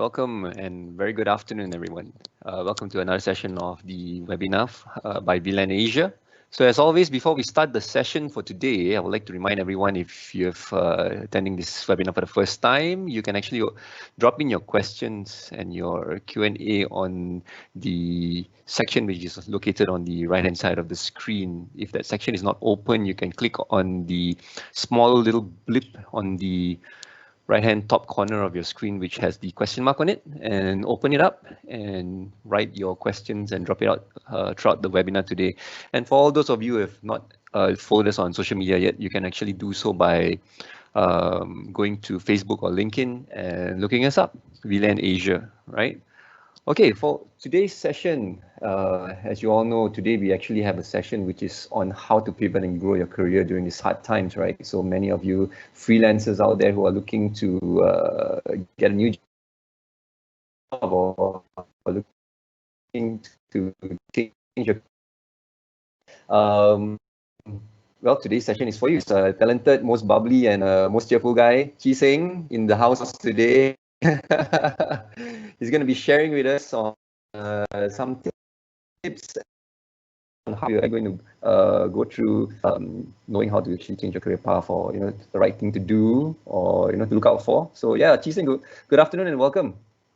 Welcome and very good afternoon, everyone. Welcome to another session of the webinar by VLAN Asia. So as always, before we start the session for today, I would like to remind everyone if you're attending this webinar for the first time, you can actually drop in your questions and your Q&A on the section which is located on the right-hand side of the screen. If that section is not open, you can click on the small little blip on the right-hand top corner of your screen, which has the question mark on it, and open it up and write your questions and drop it out throughout the webinar today. And for all those of you who have not followed us on social media yet, you can actually do so by going to Facebook or LinkedIn and looking us up, VLAN Asia, right? Okay, for today's session, as you all know, today we actually have a session which is on how to pivot and grow your career during these hard times, right? So many of you freelancers out there who are looking to get a new job or looking to change your well, today's session is for you. It's a talented, most bubbly and most cheerful guy, Chi Sing, in the house today. He's going to be sharing with us on some tips on how you're going to go through knowing how to actually change your career path, or the right thing to do, or to look out for. So yeah, Chi Sing, good afternoon and welcome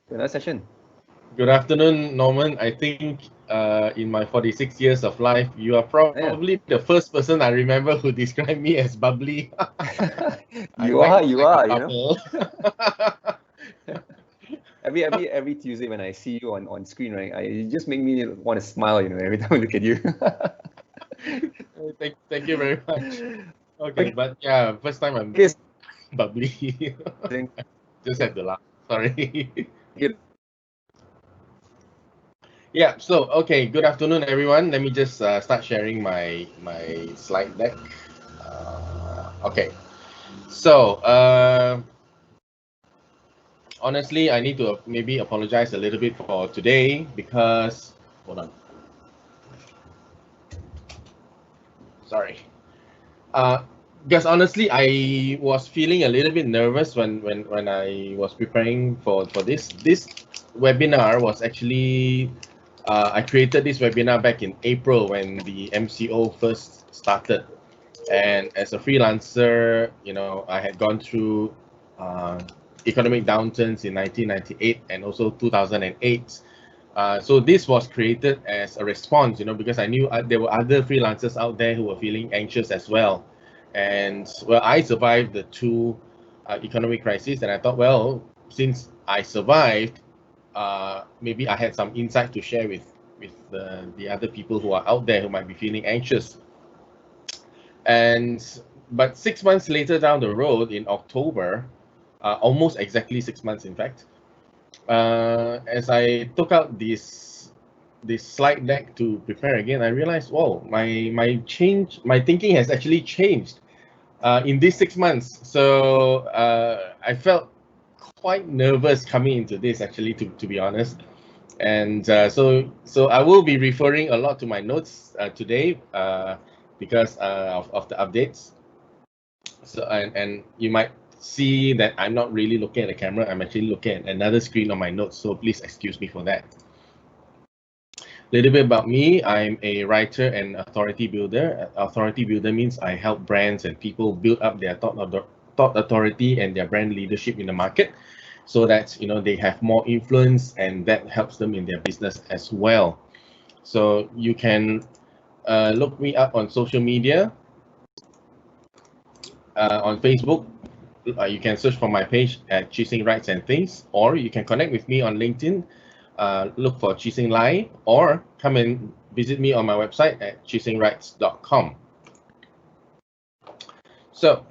to another session. Good afternoon, Norman. I think in my 46 years of life, you are probably the first person I remember who described me as bubbly. you are. Every Tuesday when I see you on screen, right, it just make me want to smile, every time I look at you. Thank you very much. Okay, but yeah, first time I'm bubbly. Just had to laugh. Sorry. Yeah, so okay, good afternoon everyone. Let me just start sharing my slide deck. Okay, so honestly, I need to maybe apologize a little bit for today because, hold on. Sorry. Because honestly, I was feeling a little bit nervous when I was preparing for this. This webinar was actually, I created this webinar back in April when the MCO first started. And as a freelancer, I had gone through economic downturns in 1998 and also 2008. So this was created as a response, because I knew there were other freelancers out there who were feeling anxious as well. And well, I survived the two economic crises, and I thought, well, since I survived, maybe I had some insight to share with the other people who are out there who might be feeling anxious. But 6 months later down the road, in October, almost exactly 6 months, in fact, as I took out this slide deck to prepare again, I realized, whoa, my thinking has actually changed in these 6 months. So I felt quite nervous coming into this, actually, to be honest. And so I will be referring a lot to my notes today because of the updates. So and you might see that I'm not really looking at the camera. I'm actually looking at another screen on my notes, so please excuse me for that. A little bit about me. I'm a writer and authority builder. Authority builder means I help brands and people build up their thought authority and their brand leadership in the market, so that they have more influence, and that helps them in their business as well. So you can look me up on social media. On Facebook, you can search for my page at Chi Sing Writes and Things, or you can connect with me on LinkedIn. Look for Chi Sing Lai, or come and visit me on my website at chisingwrites.com. So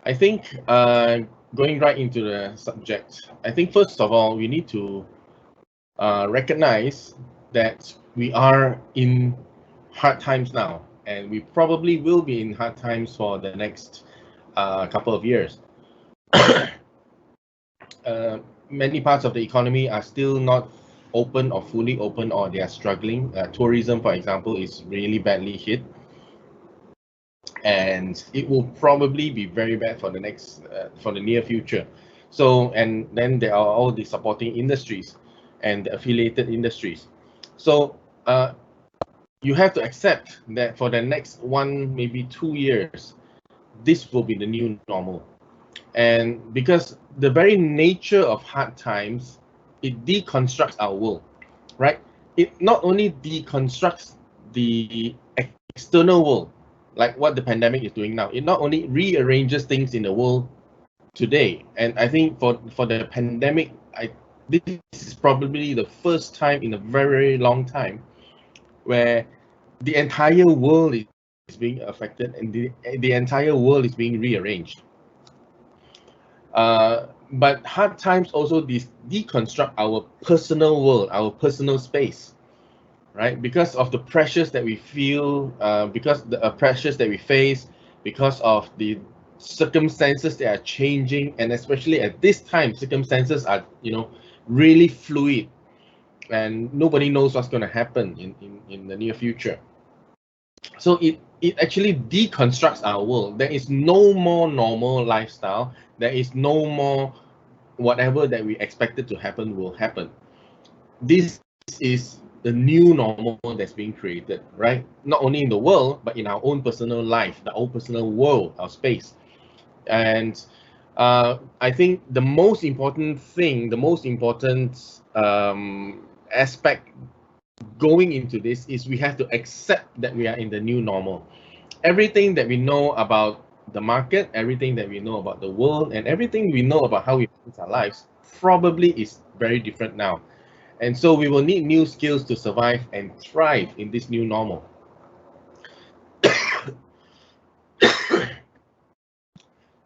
I think going right into the subject, I think first of all, we need to recognize that we are in hard times now, and we probably will be in hard times for the next couple of years. Many parts of the economy are still not open or fully open, or they are struggling. Tourism, for example, is really badly hit, and it will probably be very bad for the near future. So, and then there are all the supporting industries and the affiliated industries. So you have to accept that for the next 1, maybe 2 years, this will be the new normal. And because the very nature of hard times, it deconstructs our world, right? It not only deconstructs the external world, like what the pandemic is doing now, it not only rearranges things in the world today. And I think for the pandemic, this is probably the first time in a very, very long time where the entire world is being affected and the entire world is being rearranged. But hard times also deconstruct our personal world, our personal space, right? Because of the pressures that we feel, because the pressures that we face, because of the circumstances that are changing, and especially at this time, circumstances are, really fluid, and nobody knows what's going to happen in the near future. So it actually deconstructs our world. There is no more normal lifestyle. There is no more whatever that we expected to happen will happen. This is the new normal that's being created, right? Not only in the world, but in our own personal life, the own personal world, our space. And I think the most important thing, the most important aspect going into this is we have to accept that we are in the new normal. Everything that we know about the market, everything that we know about the world, and everything we know about how we manage our lives probably is very different now. And so we will need new skills to survive and thrive in this new normal.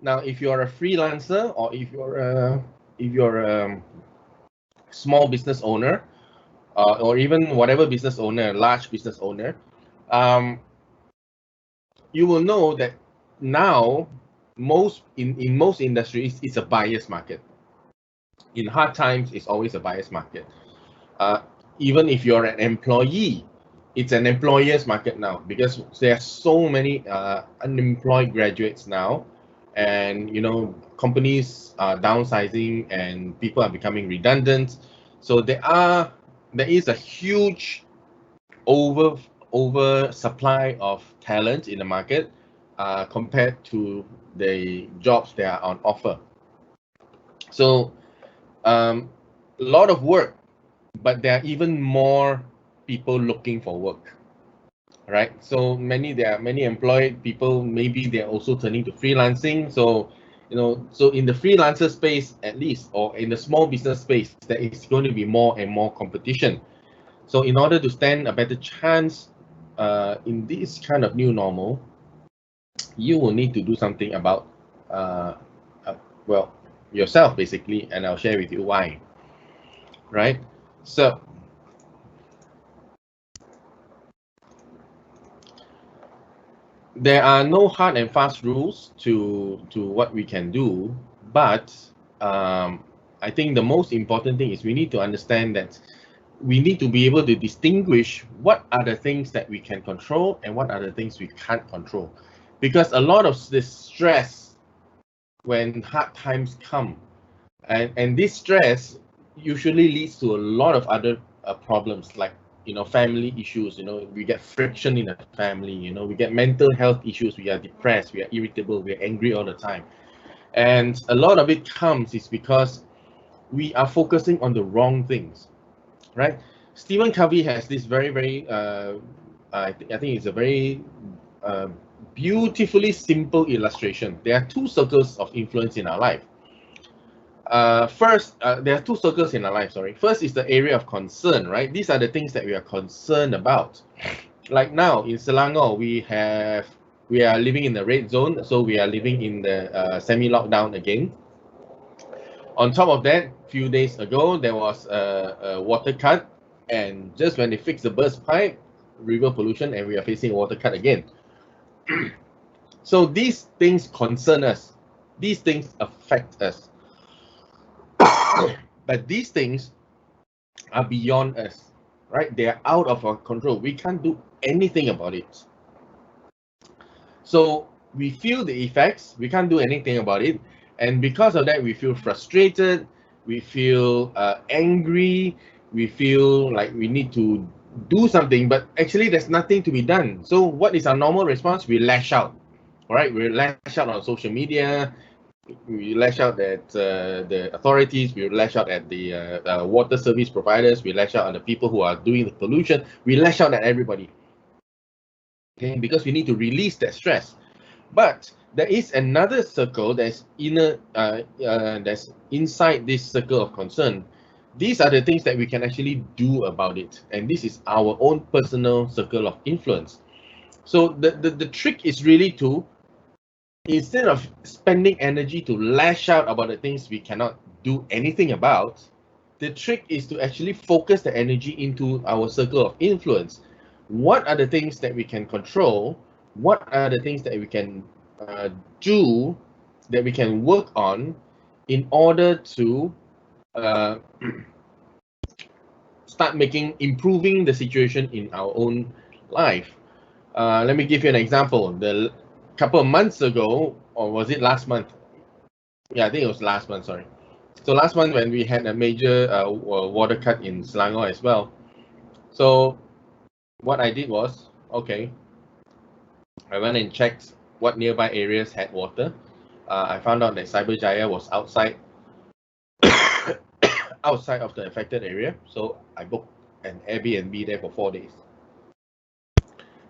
Now, if you're a freelancer or if you're a small business owner, or even whatever business owner, large business owner, you will know that now in most industries it's a buyer's market. In hard times, it's always a buyer's market. Even if you're an employee, it's an employer's market now because there are so many unemployed graduates now, and companies are downsizing and people are becoming redundant. So there is a huge over supply of talent in the market compared to the jobs that are on offer. So a lot of work, but there are even more people looking for work, right? So there are many employed people, maybe they're also turning to freelancing. So so in the freelancer space at least, or in the small business space, there is going to be more and more competition. So in order to stand a better chance in this kind of new normal, you will need to do something about well, yourself basically, and I'll share with you why, right? So there are no hard and fast rules to what we can do, but I think the most important thing is we need to understand that we need to be able to distinguish what are the things that we can control and what are the things we can't control. Because a lot of this stress when hard times come, and this stress usually leads to a lot of other problems, like family issues. We get friction in the family. We get mental health issues. We are depressed, we are irritable, we are angry all the time. And a lot of it comes is because we are focusing on the wrong things, right? Stephen Covey has this very, very I think it's a very beautifully simple illustration. There are two circles of influence in our life. First, there are two circles in our life, sorry. First is the area of concern, right? These are the things that we are concerned about. Like now in Selangor, we are living in the red zone, so we are living in the semi-lockdown again. On top of that, a few days ago, there was a water cut, and just when they fixed the burst pipe, river pollution, and we are facing a water cut again. So these things concern us. These things affect us. But these things are beyond us, right? They are out of our control. We can't do anything about it. So we feel the effects. We can't do anything about it. And because of that, we feel frustrated, we feel angry, we feel like we need to do something, but actually there's nothing to be done. So what is our normal response? We lash out, all right? We lash out on social media, we lash out at the authorities, we lash out at the water service providers, we lash out on the people who are doing the pollution, we lash out at everybody, okay? Because we need to release that stress. But there is another circle that's that's inside this circle of concern. These are the things that we can actually do about it, and this is our own personal circle of influence. So the trick is really to, instead of spending energy to lash out about the things we cannot do anything about, the trick is to actually focus the energy into our circle of influence. What are the things that we can control? What are the things that we can do, that we can work on in order to start improving the situation in our own life? Let me give you an example. The couple of months ago, or was it last month? Yeah, I think it was last month, sorry. So last month when we had a major water cut in Selangor as well. So what I did was, okay, I went and checked what nearby areas had water. I found out that Cyberjaya was outside outside of the affected area. So I booked an Airbnb there for 4 days.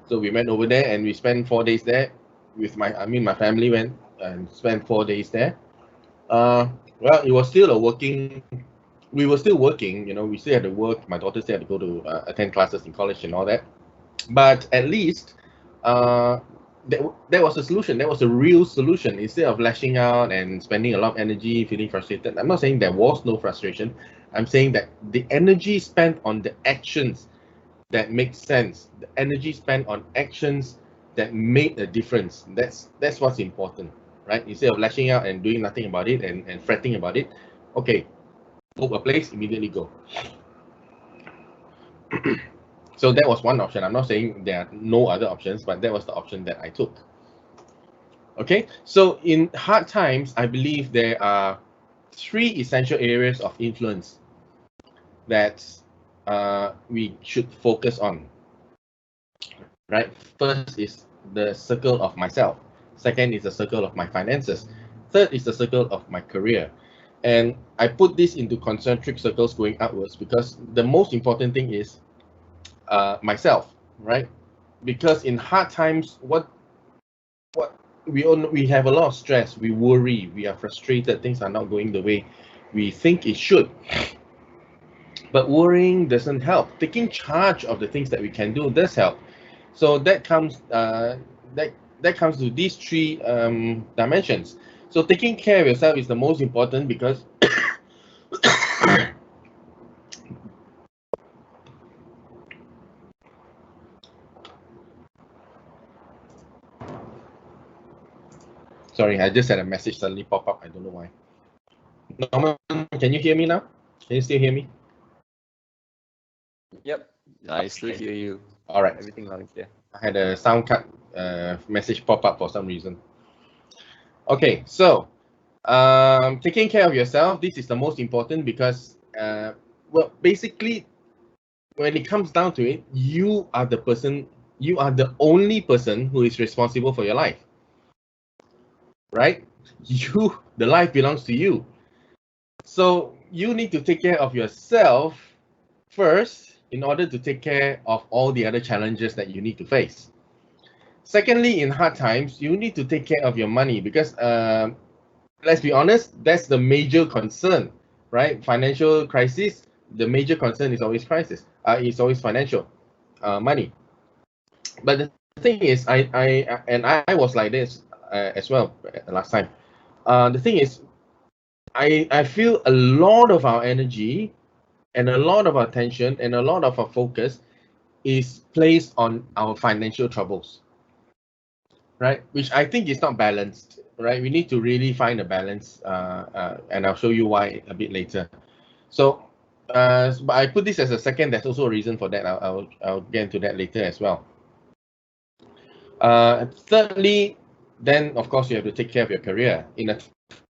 So we went over there and we spent 4 days there with my family went and spent 4 days there. Well, it was still we were still working, we still had to work. My daughter still had to go to attend classes in college and all that. But at least that was a solution. That was a real solution. Instead of lashing out and spending a lot of energy, feeling frustrated. I'm not saying there was no frustration. I'm saying that the energy spent on the actions that make sense, the energy spent on actions that made a difference. That's what's important, right? Instead of lashing out and doing nothing about it and fretting about it, okay, book a place, immediately go. So that was one option. I'm not saying there are no other options, but that was the option that I took. Okay, so in hard times, I believe there are 3 essential areas of influence that we should focus on. Right? First is the circle of myself. Second is the circle of my finances. Third is the circle of my career. And I put this into concentric circles going upwards because the most important thing is myself, right? Because in hard times, what we have a lot of stress, we worry, we are frustrated, things are not going the way we think it should. But worrying doesn't help. Taking charge of the things that we can do does help. So that comes that comes to these 3 dimensions. So taking care of yourself is the most important because sorry, I just had a message suddenly pop up. I don't know why. Norman, can you hear me now? Can you still hear me? Yep, I still hear you. All right. Everything loud and clear. I had a sound cut message pop up for some reason. Okay, so taking care of yourself, this is the most important because well, basically, when it comes down to it, you are the only person who is responsible for your life, right? The life belongs to you. So you need to take care of yourself first in order to take care of all the other challenges that you need to face. Secondly, in hard times, you need to take care of your money because let's be honest, that's the major concern, right? Financial crisis, the major concern is always crisis. It's always financial, money. But the thing is, I was like this as well last time. The thing is, I feel a lot of our energy and a lot of our attention and a lot of our focus is placed on our financial troubles, right? Which I think is not balanced, right? We need to really find a balance, and I'll show you why a bit later. So, but I put this as a second. There's also a reason for that. I'll get into that later as well. Thirdly, then of course you have to take care of your career. In a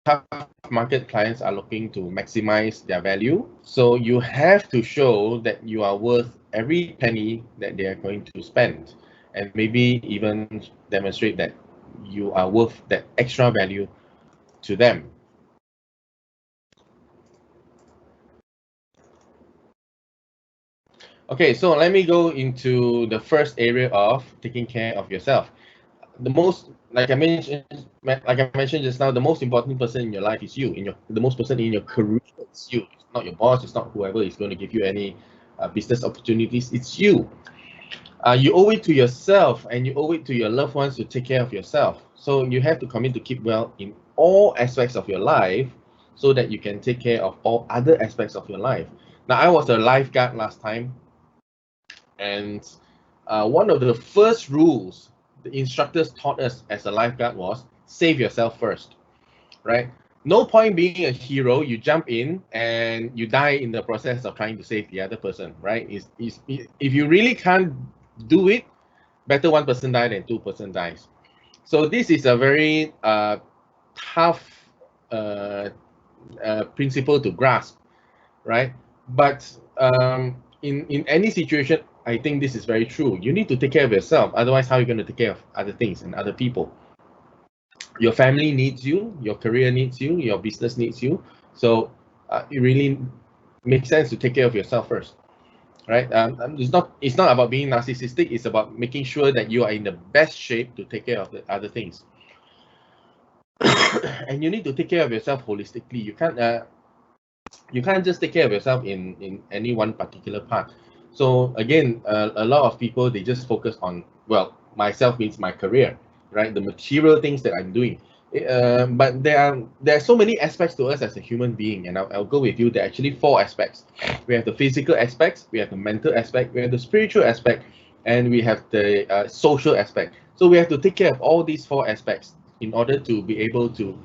tough market, clients are looking to maximize their value. So you have to show that you are worth every penny that they are going to spend, and maybe even demonstrate that you are worth that extra value to them. Okay, so let me go into the first area of taking care of yourself. The most, like I mentioned just now, the most important person in your life is you. The most person in your career is you. It's not your boss. It's not whoever is going to give you any business opportunities. It's you. You owe it to yourself, and you owe it to your loved ones to take care of yourself. So you have to commit to keep well in all aspects of your life, so that you can take care of all other aspects of your life. Now, I was a lifeguard last time, and one of the first rules the instructors taught us as a lifeguard was save yourself first, right? No point being a hero, you jump in and you die in the process of trying to save the other person, right? If you really can't do it, better one person die than two-person dies. So this is a very tough principle to grasp, right? But in any situation, I think this is very true. You need to take care of yourself. Otherwise, how are you going to take care of other things and other people? Your family needs you. Your career needs you. Your business needs you. So it really makes sense to take care of yourself first, right? It's not about being narcissistic. It's about making sure that you are in the best shape to take care of the other things. And you need to take care of yourself holistically. You can't just take care of yourself in any one particular part. So again, a lot of people, they just focus on, well, myself means my career, right? The material things that I'm doing. But there are so many aspects to us as a human being, and I'll go with you. There are actually four aspects. We have the physical aspects, we have the mental aspect, we have the spiritual aspect, and we have the social aspect. So we have to take care of all these four aspects in order to be able to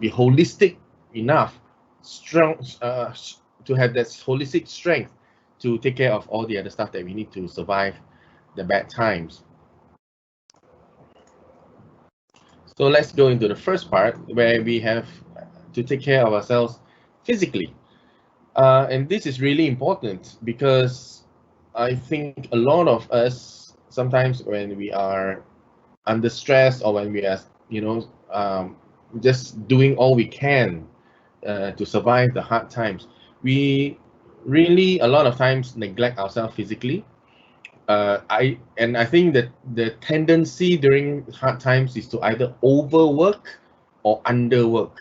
be holistic enough, strong, to have that holistic strength to take care of all the other stuff that we need to survive the bad times. So let's go into the first part where we have to take care of ourselves physically. And this is really important because I think a lot of us, sometimes when we are under stress or when we are, just doing all we can to survive the hard times, we really a lot of times neglect ourselves physically. I think that the tendency during hard times is to either overwork or underwork,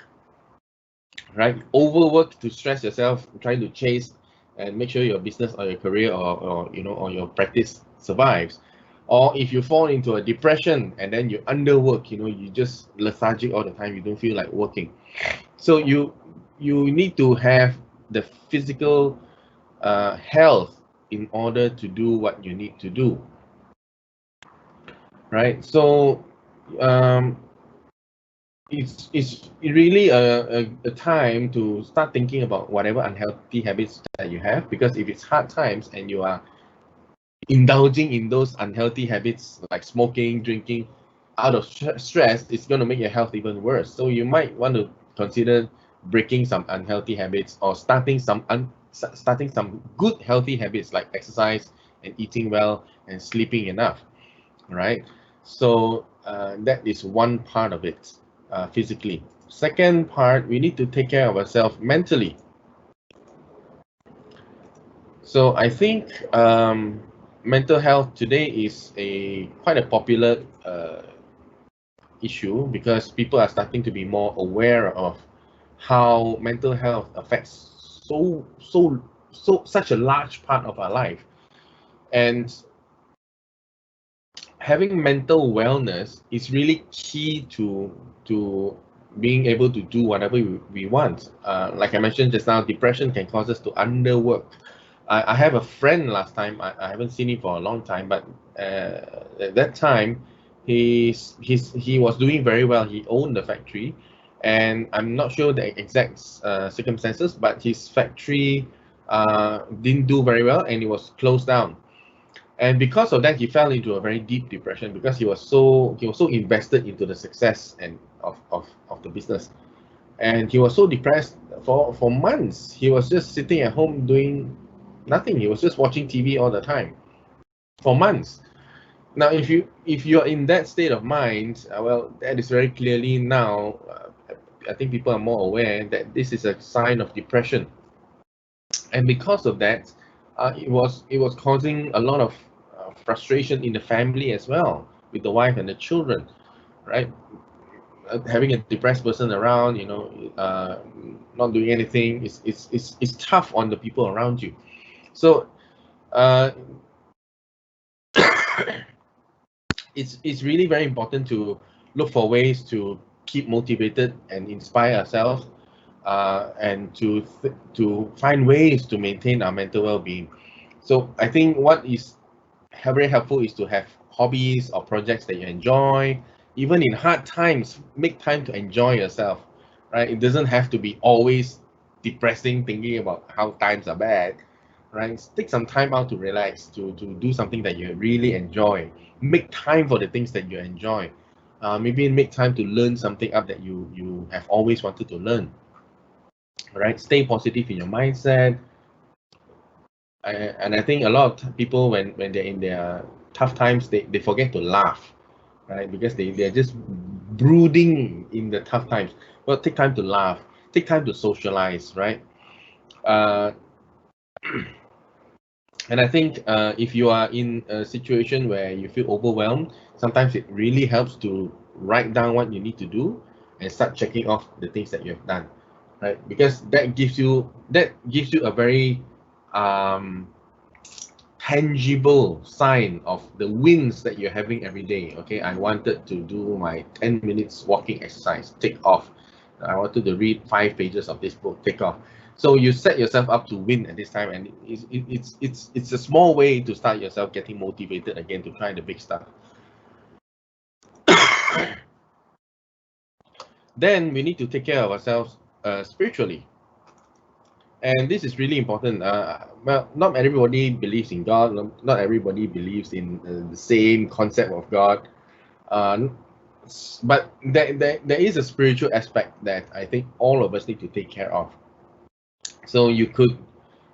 right? Overwork to stress yourself, trying to chase and make sure your business or your career or your practice survives. Or if you fall into a depression and then you underwork, you just lethargic all the time, you don't feel like working. So you need to have the physical health in order to do what you need to do, right? So it's really a time to start thinking about whatever unhealthy habits that you have, because if it's hard times and you are indulging in those unhealthy habits like smoking, drinking out of stress, it's going to make your health even worse. So you might want to consider breaking some unhealthy habits or starting some good healthy habits like exercise and eating well and sleeping enough, right? So that is one part of it, physically. Second part, we need to take care of ourselves mentally. So I think mental health today is quite a popular issue because people are starting to be more aware of how mental health affects such a large part of our life. And having mental wellness is really key to being able to do whatever we want. Like I mentioned just now, depression can cause us to underwork. I have a friend last time. I haven't seen him for a long time, but at that time, he was doing very well. He owned the factory, and I'm not sure the exact circumstances, but his factory didn't do very well, and it was closed down. And because of that, he fell into a very deep depression because he was so invested into the success and of the business, and he was so depressed for months. He was just sitting at home doing nothing. He was just watching TV all the time for months. Now, if you're in that state of mind, well, that is very clearly now. I think people are more aware that this is a sign of depression, and because of that, it was causing a lot of frustration in the family as well, with the wife and the children, right? Having a depressed person around, not doing anything, is tough on the people around you. So uh, it's really very important to look for ways to keep motivated and inspire ourselves, and to find ways to maintain our mental well-being. So I think what is very helpful is to have hobbies or projects that you enjoy. Even in hard times, make time to enjoy yourself, right? It doesn't have to be always depressing, thinking about how times are bad, right? Take some time out to relax, to do something that you really enjoy. Make time for the things that you enjoy. Maybe make time to learn something up that you have always wanted to learn, right? Stay positive in your mindset. And I think a lot of people, when they're in their tough times, they forget to laugh, right? Because they're just brooding in the tough times. Well, take time to laugh, take time to socialize, right? uh, and I think if you are in a situation where you feel overwhelmed, sometimes it really helps to write down what you need to do and start checking off the things that you have done, right? Because that gives you a very um, tangible sign of the wins that you're having every day. Okay, I wanted to do my 10 minutes walking exercise, take off. I wanted to read 5 pages of this book, take off. So you set yourself up to win at this time, and it's a small way to start yourself getting motivated again to try the big stuff. Then we need to take care of ourselves spiritually, and this is really important. Well, not everybody believes in God. Not everybody believes in the same concept of God. Uh, but there is a spiritual aspect that I think all of us need to take care of. So you could,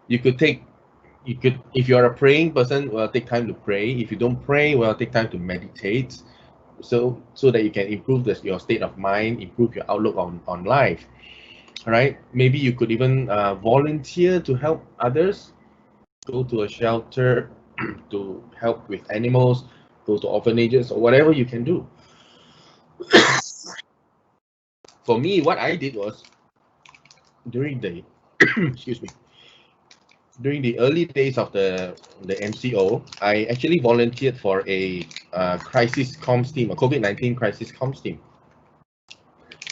if you're a praying person, well, take time to pray. If you don't pray, well, take time to meditate. So that you can improve your state of mind, improve your outlook on life. All right. Maybe you could even volunteer to help others. Go to a shelter to help with animals. Go to orphanages or whatever you can do. For me, what I did was during the excuse me, during the early days of the MCO, I actually volunteered for a crisis comms team, a COVID-19 crisis comms team,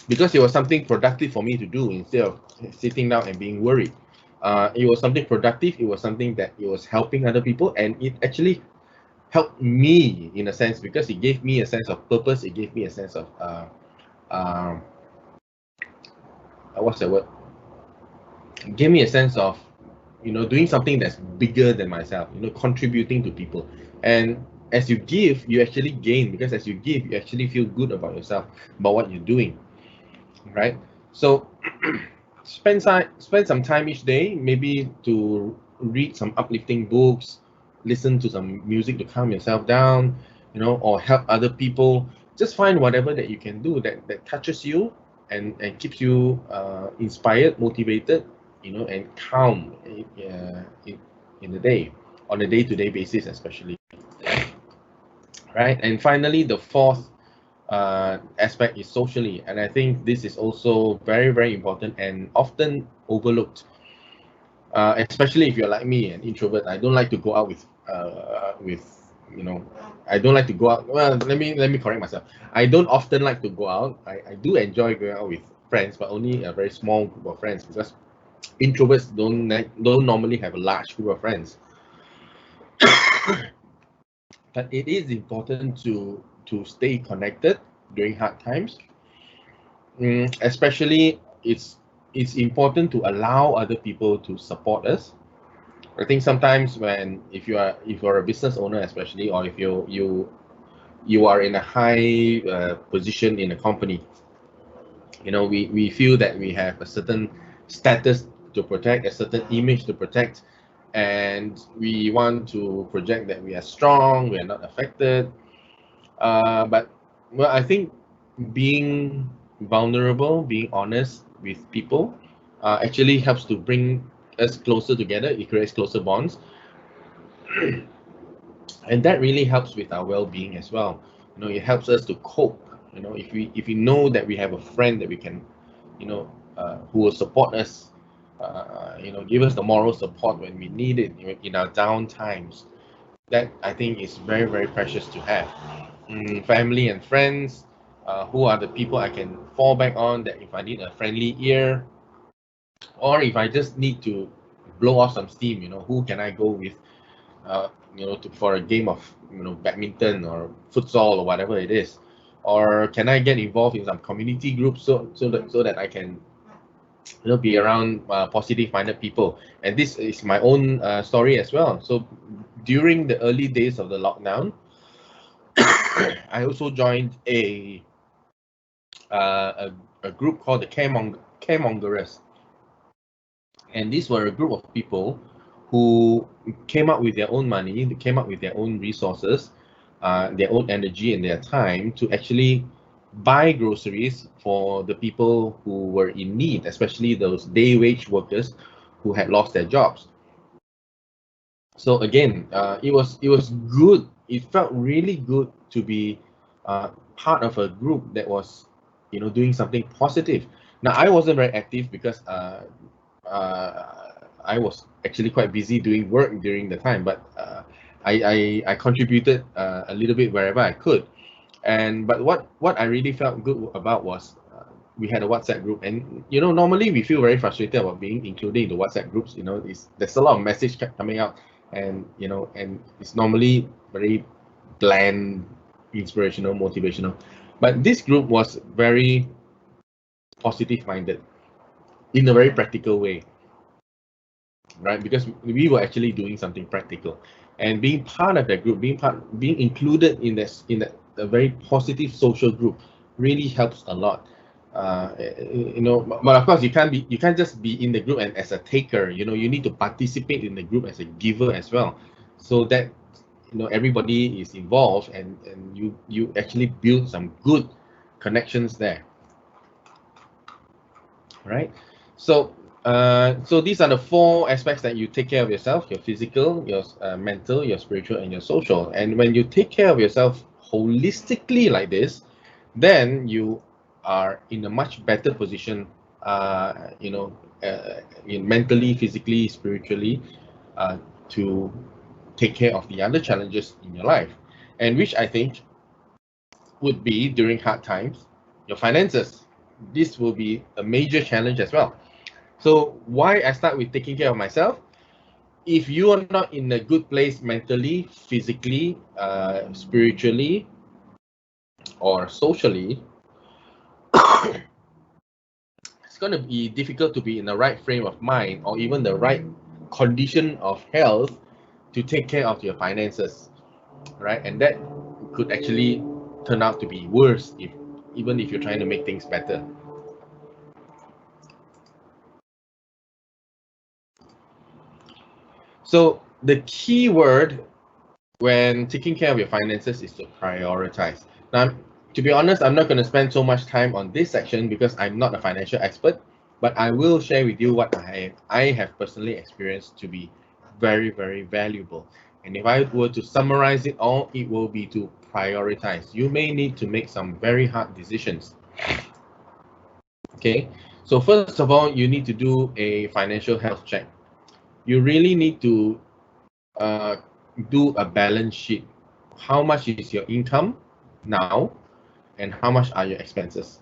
because it was something productive for me to do instead of sitting down and being worried. It was something productive. It was something that it was helping other people, and it actually helped me in a sense because it gave me a sense of purpose. It gave me a sense of um, what's the word? It gave me a sense of doing something that's bigger than myself, contributing to people. And as you give, you actually gain, because as you give, you actually feel good about yourself, about what you're doing, right? So spend some time each day, maybe to read some uplifting books, listen to some music to calm yourself down, or help other people. Just find whatever that you can do that touches you and keeps you inspired, motivated, and calm in the day, on a day-to-day basis, especially, right? And finally, the fourth aspect is socially, and I think this is also very, very important and often overlooked. Especially if you're like me, an introvert. I don't like to go out with I don't like to go out. Well, let me correct myself. I don't often like to go out. I do enjoy going out with friends, but only a very small group of friends, because introverts don't normally have a large group of friends. But it is important to stay connected during hard times. Especially, it's important to allow other people to support us, I think sometimes if you're a business owner, especially, or if you are in a high position in a company, we feel that we have a certain status to protect, a certain image to protect, and we want to project that we are strong, we are not affected. But well, I think being vulnerable, being honest with people, actually helps to bring us closer together. It creates closer bonds, and that really helps with our well-being as well. It helps us to cope. If we know that we have a friend that we can, who will support us, give us the moral support when we need it in our down times. That I think is very, very precious to have. Family and friends, who are the people I can fall back on, that if I need a friendly ear, or if I just need to blow off some steam, who can I go with, for a game of, badminton or futsal or whatever it is, or can I get involved in some community groups so that I can, be around positive-minded people. And this is my own story as well. So during the early days of the lockdown, I also joined a group called the Caremongerers, and these were a group of people who came up with their own money, they came up with their own resources, their own energy and their time to actually buy groceries for the people who were in need, especially those day wage workers who had lost their jobs. So again, it was good. It felt really good to be part of a group that was, doing something positive. Now I wasn't very active because I was actually quite busy doing work during the time, but I contributed a little bit wherever I could. But what I really felt good about was, we had a WhatsApp group, and normally we feel very frustrated about being included in the WhatsApp groups. There's a lot of message kept coming out, and it's normally very bland, inspirational, motivational. But this group was very positive minded in a very practical way, right? Because we were actually doing something practical, and being part of that group, being included in that a very positive social group really helps a lot. But of course you can't just be in the group and as a taker. You need to participate in the group as a giver as well, so that everybody is involved, and you actually build some good connections there, right? So these are the four aspects that you take care of yourself: your physical, your mental, your spiritual, and your social. And when you take care of yourself holistically like this, then you are in a much better position, mentally, physically, spiritually, to take care of the other challenges in your life, and which I think would be, during hard times, your finances. This will be a major challenge as well. So why I start with taking care of myself? If you are not in a good place mentally, physically, spiritually, or socially, it's going to be difficult to be in the right frame of mind, or even the right condition of health to take care of your finances, right? And that could actually turn out to be worse, even if you're trying to make things better. So the key word when taking care of your finances is to prioritize. Now, to be honest, I'm not going to spend so much time on this section because I'm not a financial expert, but I will share with you what I have personally experienced to be very, very valuable. And if I were to summarize it all, it will be to prioritize. You may need to make some very hard decisions. Okay, so first of all, you need to do a financial health check. You really need to uh, do a balance sheet. How much is your income now, and how much are your expenses,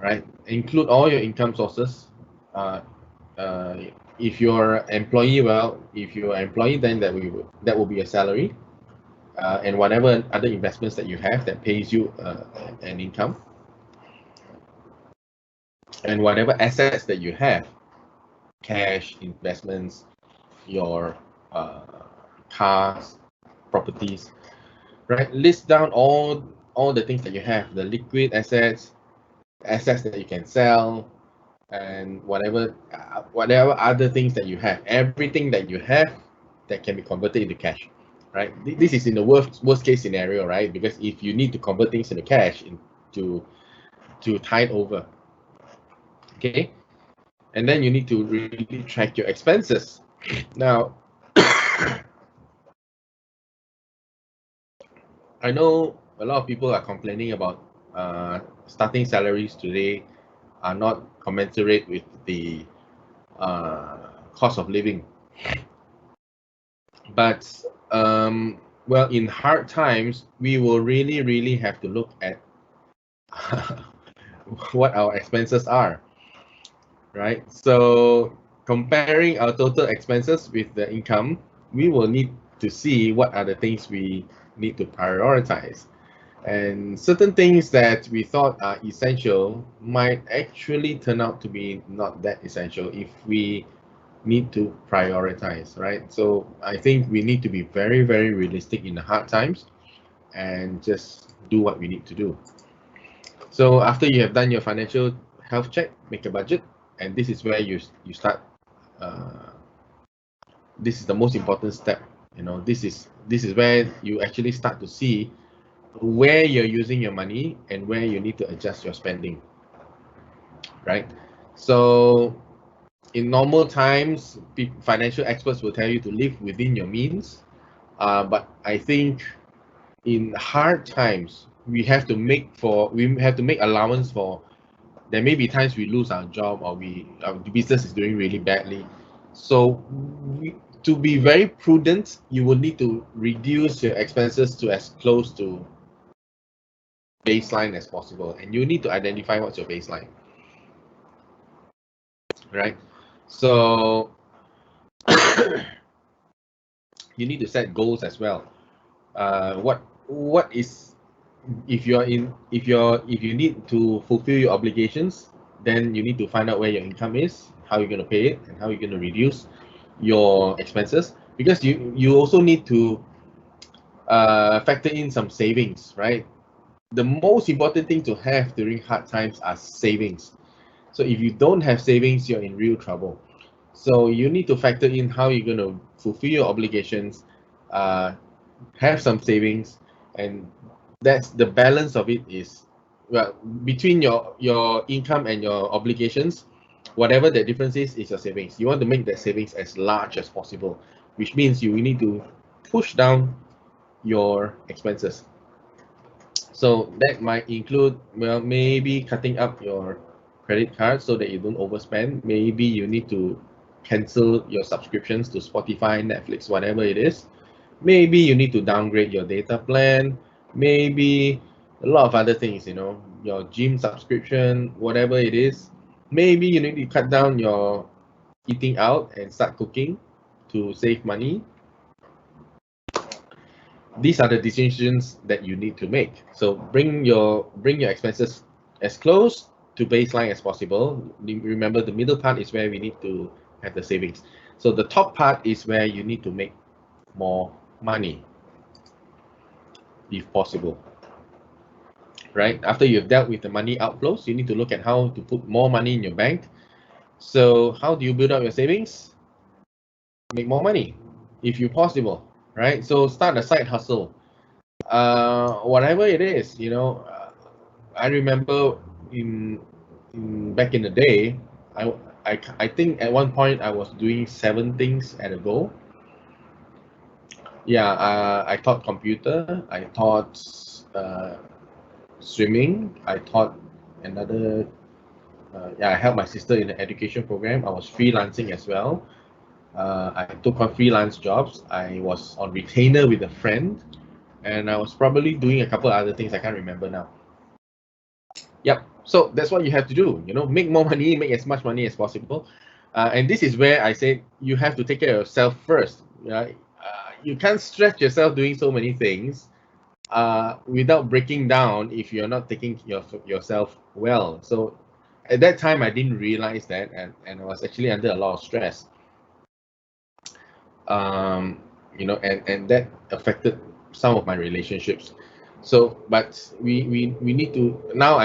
right? Include all your income sources. Uh, uh, if you're employee, well, if you're employee, then that will be a salary, and whatever other investments that you have that pays you an income, and whatever assets that you have, cash, investments, your cars, properties, right? List down all the things that you have, the liquid assets, assets that you can sell, and whatever other things that you have, everything that you have that can be converted into cash, right? This is in the worst case scenario, right? Because if you need to convert things into cash to tide over, okay, and then you need to really track your expenses. Now, I know a lot of people are complaining about starting salaries today are not commensurate with the cost of living. But well, in hard times, we will really have to look at what our expenses are, right? So comparing our total expenses with the income, we will need to see what are the things we need to prioritize. And certain things that we thought are essential might actually turn out to be not that essential if we need to prioritize, right? So I think we need to be very realistic in the hard times and just do what we need to do. So after you have done your financial health check, make a budget, and this is where you start. This is the most important step. You know, this is where you actually start to see where you're using your money and where you need to adjust your spending, right? So in normal times, financial experts will tell you to live within your means, but I think in hard times we have to make allowance for. There may be times we lose our job or our business is doing really badly. So to be very prudent, you will need to reduce your expenses to as close to baseline as possible, and you need to identify what's your baseline, right? So you need to set goals as well. What is, if you need to fulfill your obligations, then you need to find out where your income is, how you're going to pay it, and how you're going to reduce your expenses, because you also need to factor in some savings, right? The most important thing to have during hard times are savings. So if you don't have savings, you're in real trouble. So you need to factor in how you're going to fulfill your obligations, have some savings, and that's the balance of it. Is, well, between your income and your obligations, whatever the difference is your savings. You want to make that savings as large as possible, which means you need to push down your expenses. So that might include, well, maybe cutting up your credit card so that you don't overspend. Maybe you need to cancel your subscriptions to Spotify, Netflix, whatever it is. Maybe you need to downgrade your data plan. Maybe a lot of other things, your gym subscription, whatever it is. Maybe you need to cut down your eating out and start cooking to save money. These are the decisions that you need to make. So bring your expenses as close to baseline as possible. Remember, the middle part is where we need to have the savings. So the top part is where you need to make more money, if possible. Right? After you've dealt with the money outflows, you need to look at how to put more money in your bank. So how do you build up your savings? Make more money, if you possible, right? So start a side hustle. Whatever it is, I remember back in the day, I think at one point I was doing 7 things at a go. Yeah, I taught computer, I taught swimming, I taught another. Yeah, I helped my sister in the education program. I was freelancing as well. I took on freelance jobs. I was on retainer with a friend, and I was probably doing a couple other things I can't remember now. Yep. So that's what you have to do. Make more money, make as much money as possible. And this is where I say you have to take care of yourself first. You can't stretch yourself doing so many things without breaking down if you're not taking yourself well. So at that time, I didn't realize that, and I was actually under a lot of stress. you know, and that affected some of my relationships. So, but we need to now.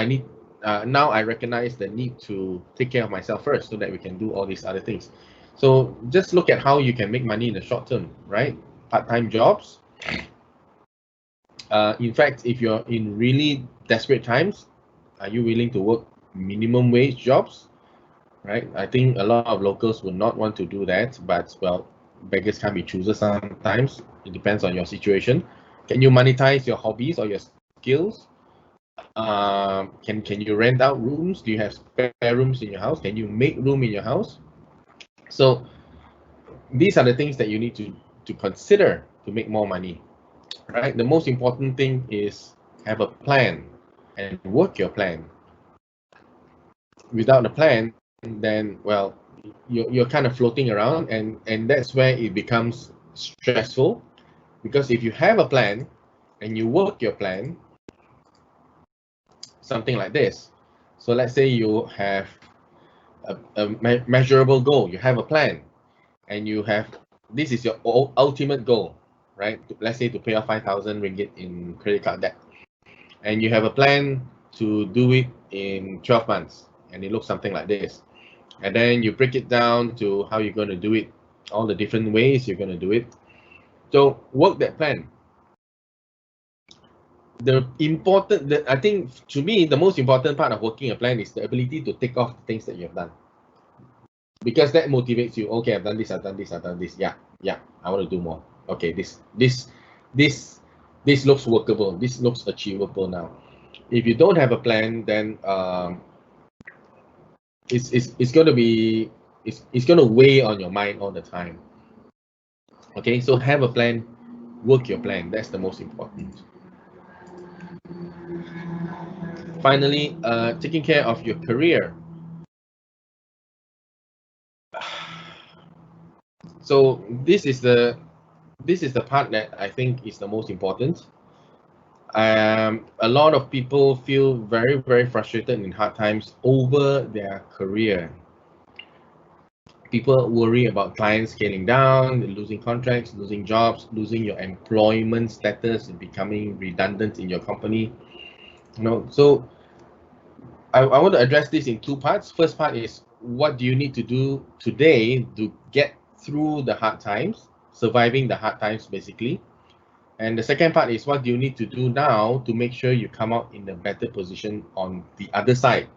Now I recognize the need to take care of myself first, so that we can do all these other things. So just look at how you can make money in the short term, right? Part-time jobs. In fact, if you're in really desperate times, are you willing to work minimum wage jobs? Right? I think a lot of locals would not want to do that, but well, beggars can't be choosers sometimes. It depends on your situation. Can you monetize your hobbies or your skills? Can you rent out rooms? Do you have spare rooms in your house? Can you make room in your house? So these are the things that you need to consider to make more money, right? The most important thing is have a plan and work your plan. Without a plan, then well, you're kind of floating around, and that's where it becomes stressful, because if you have a plan and you work your plan, something like this. So let's say you have a measurable goal, you have a plan, and you have, this is your ultimate goal, right? Let's say to pay off 5,000 ringgit in credit card debt, and you have a plan to do it in 12 months, and it looks something like this. And then you break it down to how you're going to do it, all the different ways you're going to do it. So work that plan. I think to me, the most important part of working a plan is the ability to take off the things that you have done. Because that motivates you. Okay, I've done this, I've done this, I've done this. Yeah, I want to do more. Okay, this looks workable. This looks achievable now. If you don't have a plan, then it's going to be it's going to weigh on your mind all the time. Okay, so have a plan, work your plan. That's the most important. Finally, taking care of your career. So this is the part that I think is the most important. A lot of people feel very, very frustrated in hard times over their career. People worry about clients scaling down, losing contracts, losing jobs, losing your employment status, and becoming redundant in your company. You know, so I want to address this in two parts. First part is, what do you need to do today to get through the hard times, surviving the hard times, basically. And the second part is, what do you need to do now to make sure you come out in a better position on the other side,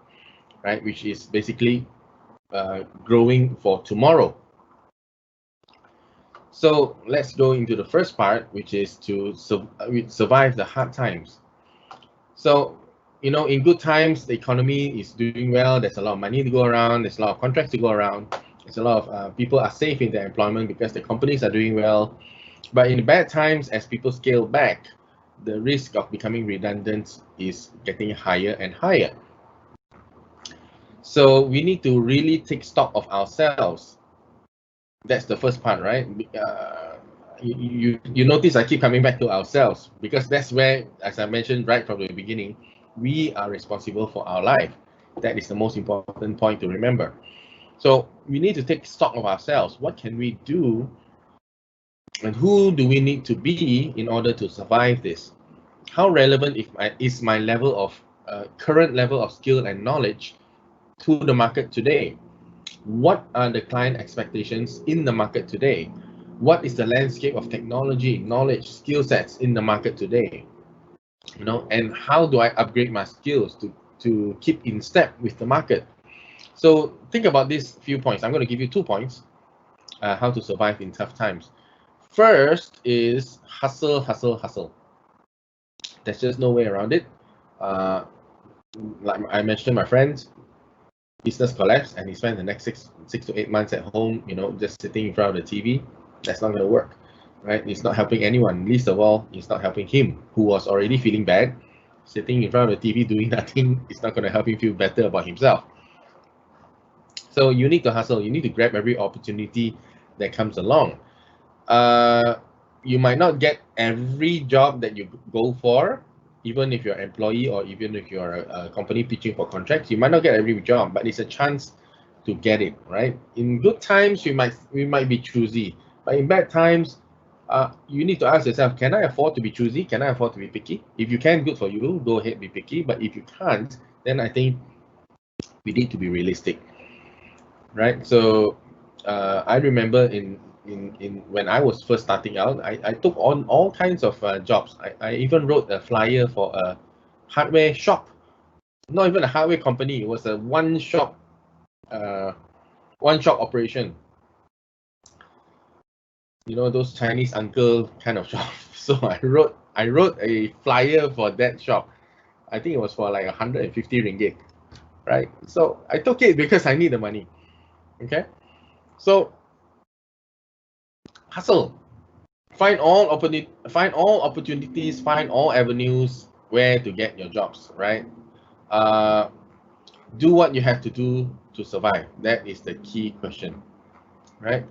right? Which is basically growing for tomorrow. So let's go into the first part, which is to survive the hard times. So, you know, in good times, the economy is doing well. There's a lot of money to go around. There's a lot of contracts to go around. There's a lot of people are safe in their employment because the companies are doing well. But in bad times, as people scale back, the risk of becoming redundant is getting higher and higher. So we need to really take stock of ourselves. That's the first part, right? You notice I keep coming back to ourselves, because that's where, as I mentioned right from the beginning, we are responsible for our life. That is the most important point to remember. So we need to take stock of ourselves. What can we do, and who do we need to be in order to survive this? How relevant is my level of current level of skill and knowledge to the market today? What are the client expectations in the market today? What is the landscape of technology, knowledge, skill sets in the market today? You know, and how do I upgrade my skills to keep in step with the market? So think about these few points. I'm going to give you 2 points, how to survive in tough times. First is hustle, hustle, hustle. There's just no way around it. Like I mentioned, my friend, business collapsed, and he spent the next six to 8 months at home, you know, just sitting in front of the TV. That's not going to work, right? It's not helping anyone. Least of all, it's not helping him, who was already feeling bad. Sitting in front of the TV doing nothing is not going to help him feel better about himself. So you need to hustle. You need to grab every opportunity that comes along. You might not get every job that you go for, even if you're an employee or even if you're a company pitching for contracts. You might not get every job, but it's a chance to get it, right? In good times, we might be choosy. But in bad times, you need to ask yourself, can I afford to be choosy? Can I afford to be picky? If you can, good for you. Go ahead, be picky. But if you can't, then I think we need to be realistic, right? So I remember in when I was first starting out, I took on all kinds of jobs. I even wrote a flyer for a hardware shop, not even a hardware company. It was a one shop operation. You know, those Chinese uncle kind of shop. So I wrote a flyer for that shop. I think it was for like 150 ringgit, right? So I took it because I need the money. Okay, so hustle. Find all opportunities, find all avenues where to get your jobs, right? Uh, do what you have to do to survive. That is the key question, right?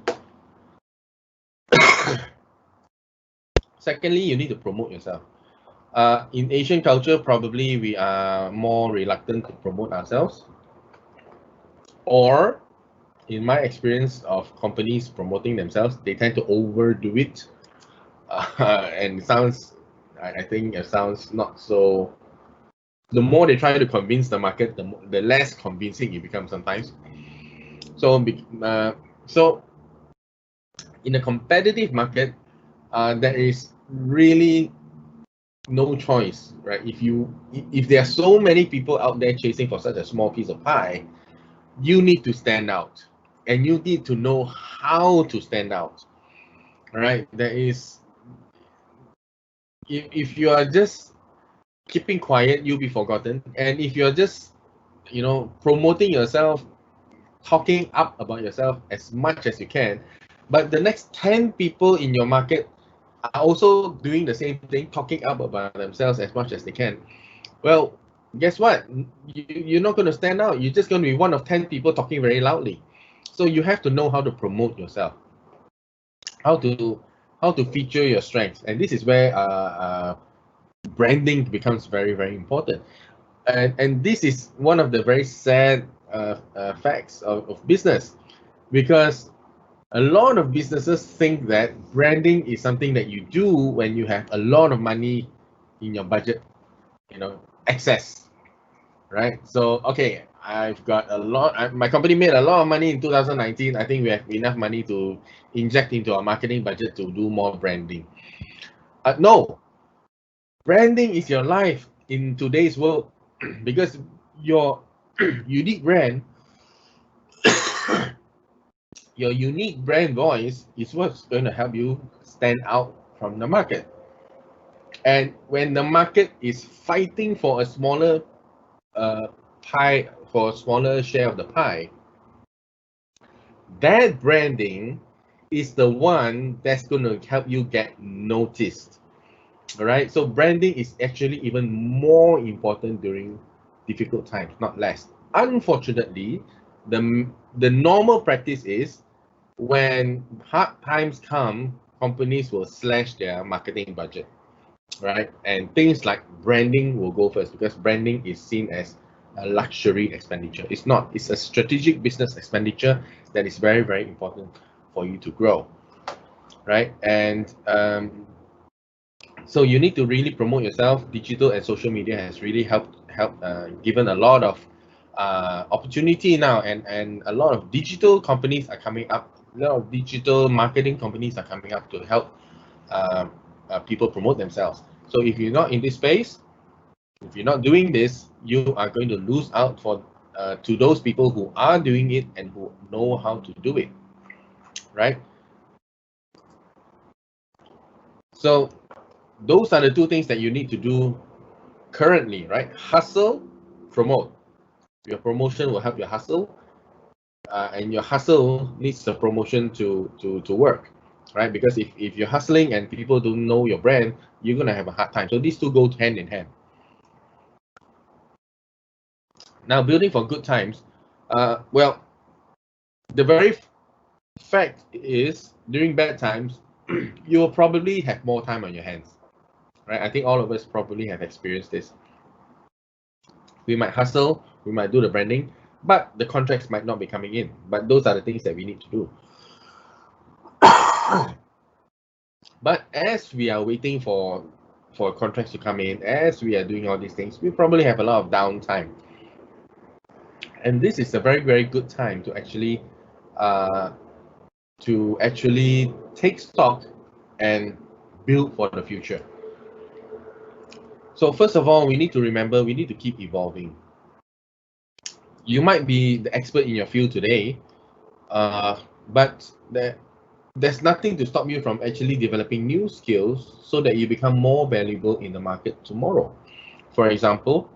Secondly, you need to promote yourself. In Asian culture, probably we are more reluctant to promote ourselves, or in my experience of companies promoting themselves, they tend to overdo it, and it sounds, I think it sounds not so. The more they try to convince the market, the less convincing it becomes sometimes. So, so in a competitive market, there is really no choice, right? If there are so many people out there chasing for such a small piece of pie, you need to stand out, and you need to know how to stand out, right? There is, if you are just keeping quiet, you'll be forgotten. And if you're just, promoting yourself, talking up about yourself as much as you can, but the next 10 people in your market are also doing the same thing, talking up about themselves as much as they can, well, guess what? You're not going to stand out. You're just going to be one of 10 people talking very loudly. So you have to know how to promote yourself, how to feature your strengths, and this is where branding becomes very, very important. And this is one of the very sad facts of business, because a lot of businesses think that branding is something that you do when you have a lot of money in your budget, excess, right? So, okay, I've got a lot. My company made a lot of money in 2019. I think we have enough money to inject into our marketing budget to do more branding. No, branding is your life in today's world, because your unique brand, your unique brand voice is what's going to help you stand out from the market. And when the market is fighting for a smaller pie, for a smaller share of the pie, that branding is the one that's going to help you get noticed. All right, so branding is actually even more important during difficult times, not less. Unfortunately, the normal practice is, when hard times come, companies will slash their marketing budget, right? And things like branding will go first, because branding is seen as a luxury expenditure. It's not. It's a strategic business expenditure that is very, very important for you to grow, right? And so you need to really promote yourself. Digital and social media has really helped given a lot of opportunity now, and a lot of digital companies are coming up. A lot of digital marketing companies are coming up to help people promote themselves. So if you're not in this space, if you're not doing this, you are going to lose out to those people who are doing it and who know how to do it, right? So those are the two things that you need to do currently, right? Hustle, promote. Your promotion will help your hustle, and your hustle needs the promotion to work, right? Because if you're hustling and people don't know your brand, you're gonna have a hard time. So these two go hand in hand. Now, building for good times. Well, the very fact is, during bad times, you will probably have more time on your hands, right? I think all of us probably have experienced this. We might hustle, we might do the branding, but the contracts might not be coming in. But those are the things that we need to do. But as we are waiting for contracts to come in, as we are doing all these things, we probably have a lot of downtime. And this is a very, very good time to actually take stock and build for the future. So first of all, we need to remember we need to keep evolving. You might be the expert in your field today, but there's nothing to stop you from actually developing new skills so that you become more valuable in the market tomorrow. For example,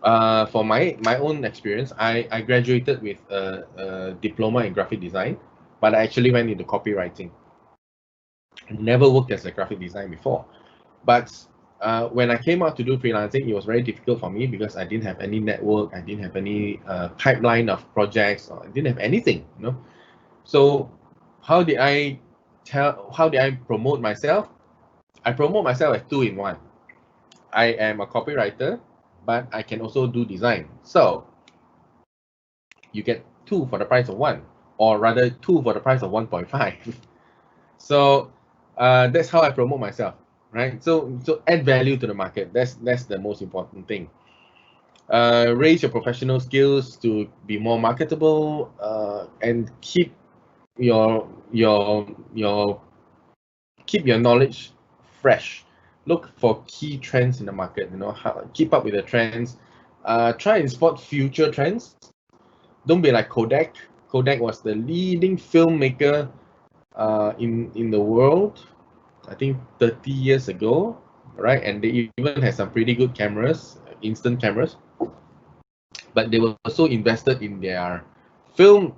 for my own experience, I graduated with a diploma in graphic design, but I actually went into copywriting. I never worked as a graphic design before, but when I came out to do freelancing, it was very difficult for me because I didn't have any network, I didn't have any pipeline of projects, or I didn't have anything, you know. So how did I promote myself? I promote myself as 2-in-1. I am a copywriter, but I can also do design. So you get 2 for the price of 1, or rather 2 for the price of 1.5. So that's how I promote myself, right? So add value to the market. That's the most important thing. Raise your professional skills to be more marketable, and keep your knowledge fresh. Look for key trends in the market. You know, keep up with the trends. Try and spot future trends. Don't be like Kodak. Kodak was the leading filmmaker in the world, I think 30 years ago, right? And they even had some pretty good cameras, instant cameras. But they were so invested in their film.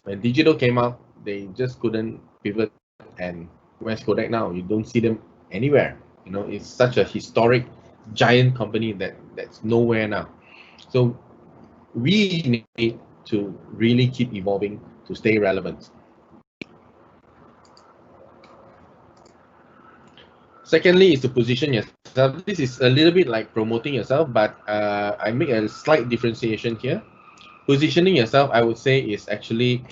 When digital came out, they just couldn't pivot. And where's Kodak now? You don't see them anywhere. You know, it's such a historic, giant company that's nowhere now. So we need to really keep evolving to stay relevant. Secondly is to position yourself. This is a little bit like promoting yourself, but I make a slight differentiation here. Positioning yourself, I would say, is actually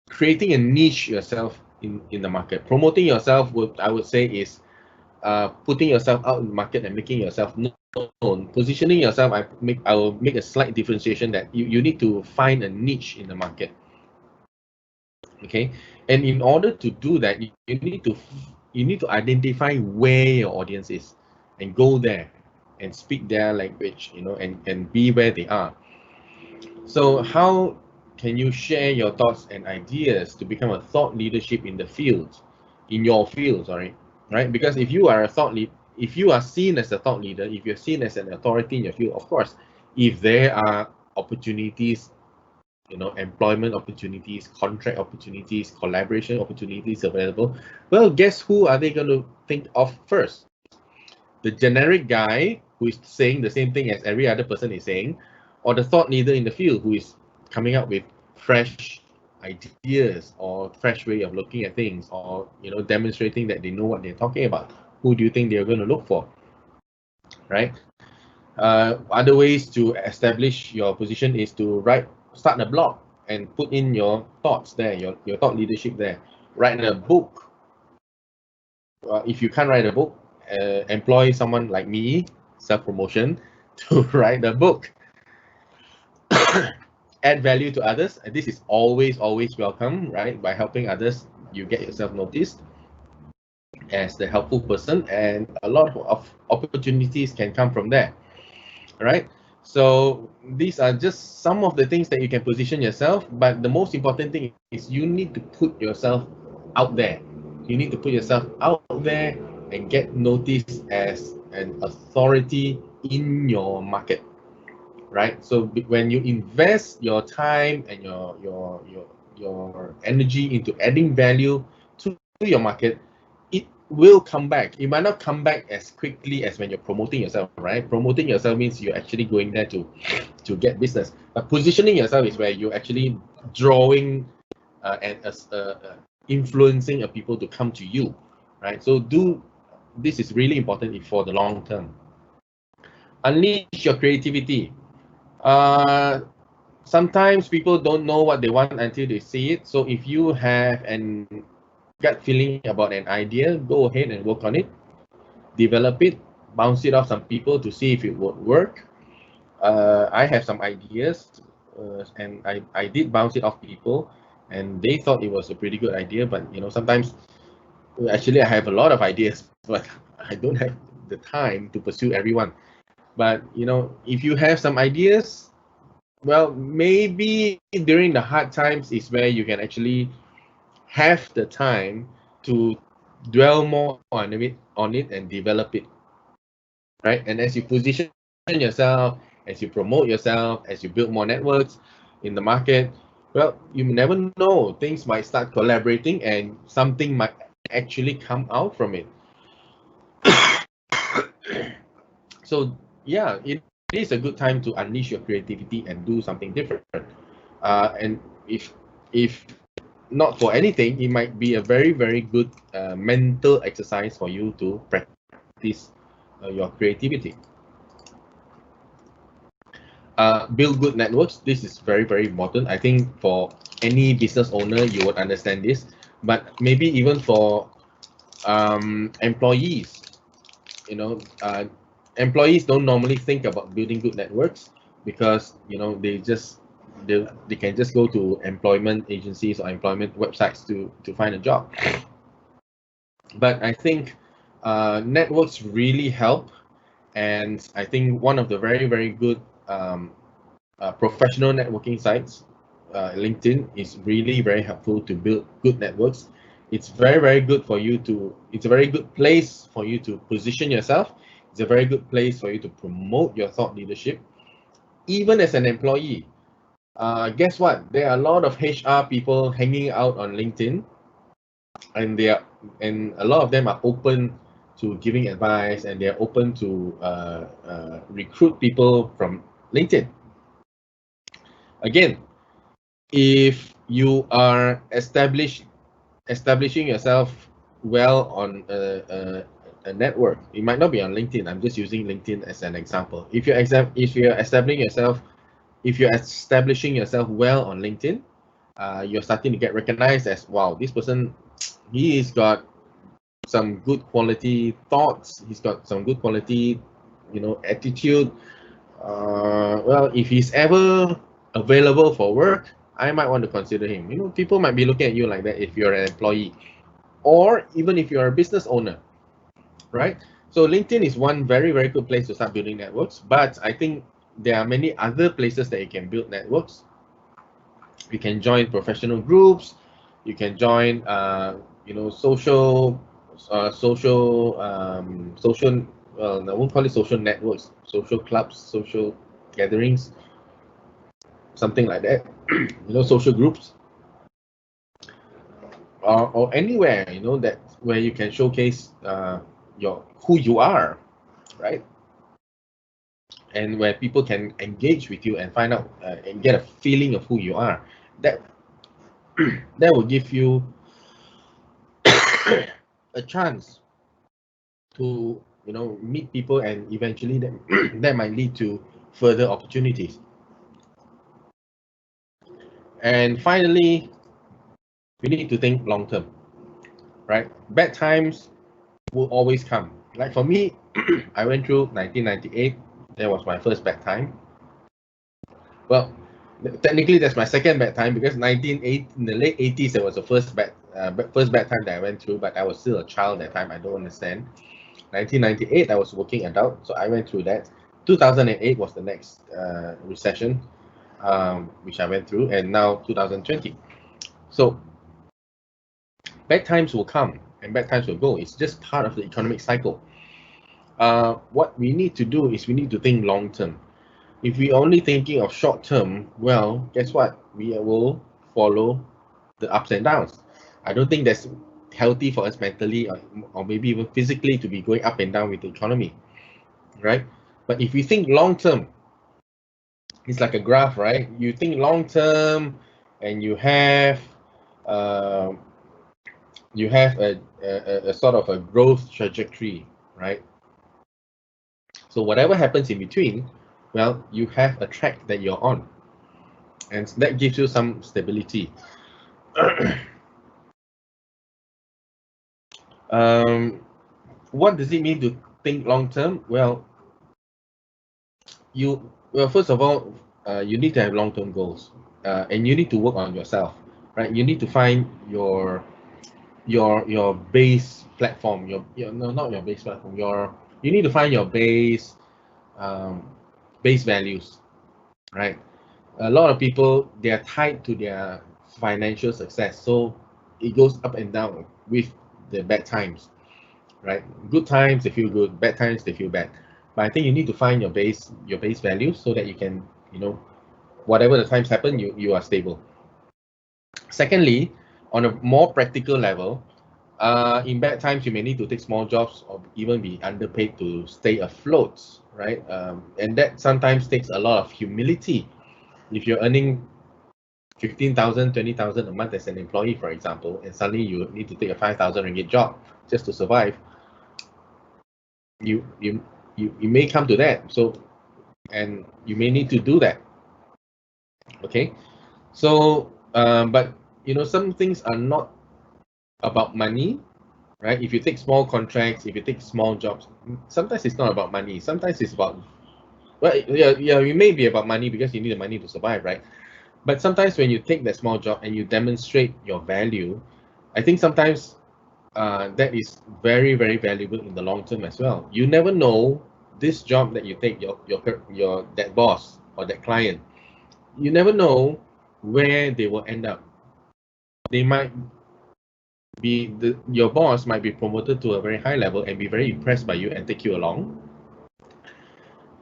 creating a niche yourself in the market. Promoting yourself, I would say, is putting yourself out in the market and making yourself known. Positioning yourself, I will make a slight differentiation that you need to find a niche in the market. Okay, and in order to do that, you need to identify where your audience is and go there and speak their language, you know, and be where they are. So how can you share your thoughts and ideas to become a thought leadership in the field, in your field, sorry, right? Because if you are a thought lead, if you are seen as a thought leader, if you're seen as an authority in your field, of course, if there are opportunities, you know, employment opportunities, contract opportunities, collaboration opportunities available, well, guess who are they going to think of first? The generic guy who is saying the same thing as every other person is saying, or the thought leader in the field who is coming up with fresh ideas or fresh way of looking at things, or, you know, demonstrating that they know what they're talking about? Who do you think they're going to look for, right? Other ways to establish your position is to start a blog and put in your thoughts there, your thought leadership there. Write a book. If you can't write a book, employ someone like me, self-promotion, to write a book. Add value to others, and this is always welcome, right? By helping others, you get yourself noticed as the helpful person, and a lot of opportunities can come from there, right? So these are just some of the things that you can position yourself, but the most important thing is you need to put yourself out there. You need to put yourself out there and get noticed as an authority in your market, right? So when you invest your time and your energy into adding value to your market, it will come back. It might not come back as quickly as when you're promoting yourself, right? Promoting yourself means you're actually going there to get business. But positioning yourself is where you're actually drawing and influencing people to come to you, right? So this is really important for the long term. Unleash your creativity. sometimes people don't know what they want until they see it. So if you have an gut feeling about an idea, go ahead and work on it, develop it, bounce it off some people to see if it would work. I have some ideas, and I did bounce it off people, and they thought it was a pretty good idea. But sometimes actually I have a lot of ideas, but I don't have the time to pursue everyone. But if you have some ideas, well, maybe during the hard times is where you can actually have the time to dwell more on it and develop it, right? And as you position yourself, as you promote yourself, as you build more networks in the market, well, you never know. Things might start collaborating and something might actually come out from it. So yeah, it is a good time to unleash your creativity and do something different. And if not for anything, it might be a very, very good mental exercise for you to practice your creativity. Build good networks. This is very, very important. I think for any business owner, you would understand this, but maybe even for employees, employees don't normally think about building good networks because they can just go to employment agencies or employment websites to find a job. But I think networks really help, and I think one of the very, very good professional networking sites, LinkedIn, is really very helpful to build good networks. It's very, very good for you to, it's a very good place for you to position yourself. It's a very good place for you to promote your thought leadership. Even as an employee, guess what? There are a lot of HR people hanging out on LinkedIn, and a lot of them are open to giving advice, and they're open to recruit people from LinkedIn. Again, if you are establishing yourself well on a network, it might not be on LinkedIn. I'm just using LinkedIn as an example. If you're establishing yourself well on LinkedIn, you're starting to get recognized as, wow, this person, he's got some good quality thoughts. He's got some good quality, attitude. Well, if he's ever available for work, I might want to consider him. People might be looking at you like that if you're an employee, or even if you're a business owner, right? So LinkedIn is one very, very good place to start building networks, but I think there are many other places that you can build networks. You can join professional groups. You can join, social, well, I won't call it social networks, social clubs, social gatherings, something like that. Social groups, or anywhere, that where you can showcase who you are, right? And where people can engage with you and find out and get a feeling of who you are. That that will give you a chance to meet people, and eventually that might lead to further opportunities. And finally, we need to think long term, right? Bad times will always come. Like for me, I went through 1998. That was my first bad time. Well, technically that's my second bad time, because in the late 80s, there was the first bad time that I went through, but I was still a child that time. I don't understand. 1998, I was working adult, so I went through that. 2008 was the next recession, which I went through, and now 2020. So bad times will come and bad times will go. It's just part of the economic cycle. What we need to do is we need to think long term. If we're only thinking of short term, well, guess what? We will follow the ups and downs. I don't think that's healthy for us mentally, or maybe even physically, to be going up and down with the economy, right? But if we think long term, it's like a graph, right? You think long term, and you have uh, a sort of a growth trajectory, right? So whatever happens in between, well, you have a track that you're on. and that gives you some stability. What does it mean to think long term? Well, first of all, you need to have long term goals, and you need to work on yourself, right? You need to find your base platform. Your no, not your base platform. You need to find your um, base values, right? A lot of people, they are tied to their financial success, so it goes up and down with the bad times, right? Good times they feel good, bad times they feel bad. But I think you need to find your base values so that you can, whatever the times happen, you are stable. Secondly, on a more practical level, in bad times you may need to take small jobs or even be underpaid to stay afloat, right? And that sometimes takes a lot of humility. If you're earning 15,000, 20,000 a month as an employee, for example, and suddenly you need to take a 5,000 ringgit job just to survive, you you you may come to that. So, and you may need to do that. Okay, so but some things are not about money, right? If you take small contracts, if you take small jobs, sometimes it's not about money. Sometimes it's about, well, yeah, it may be about money because you need the money to survive, right? But sometimes when you take that small job and you demonstrate your value, I think sometimes that is very, very valuable in the long term as well. You never know, this job that you take, your that boss or that client, you never know where they will end up. They might be your boss might be promoted to a very high level and be very impressed by you and take you along.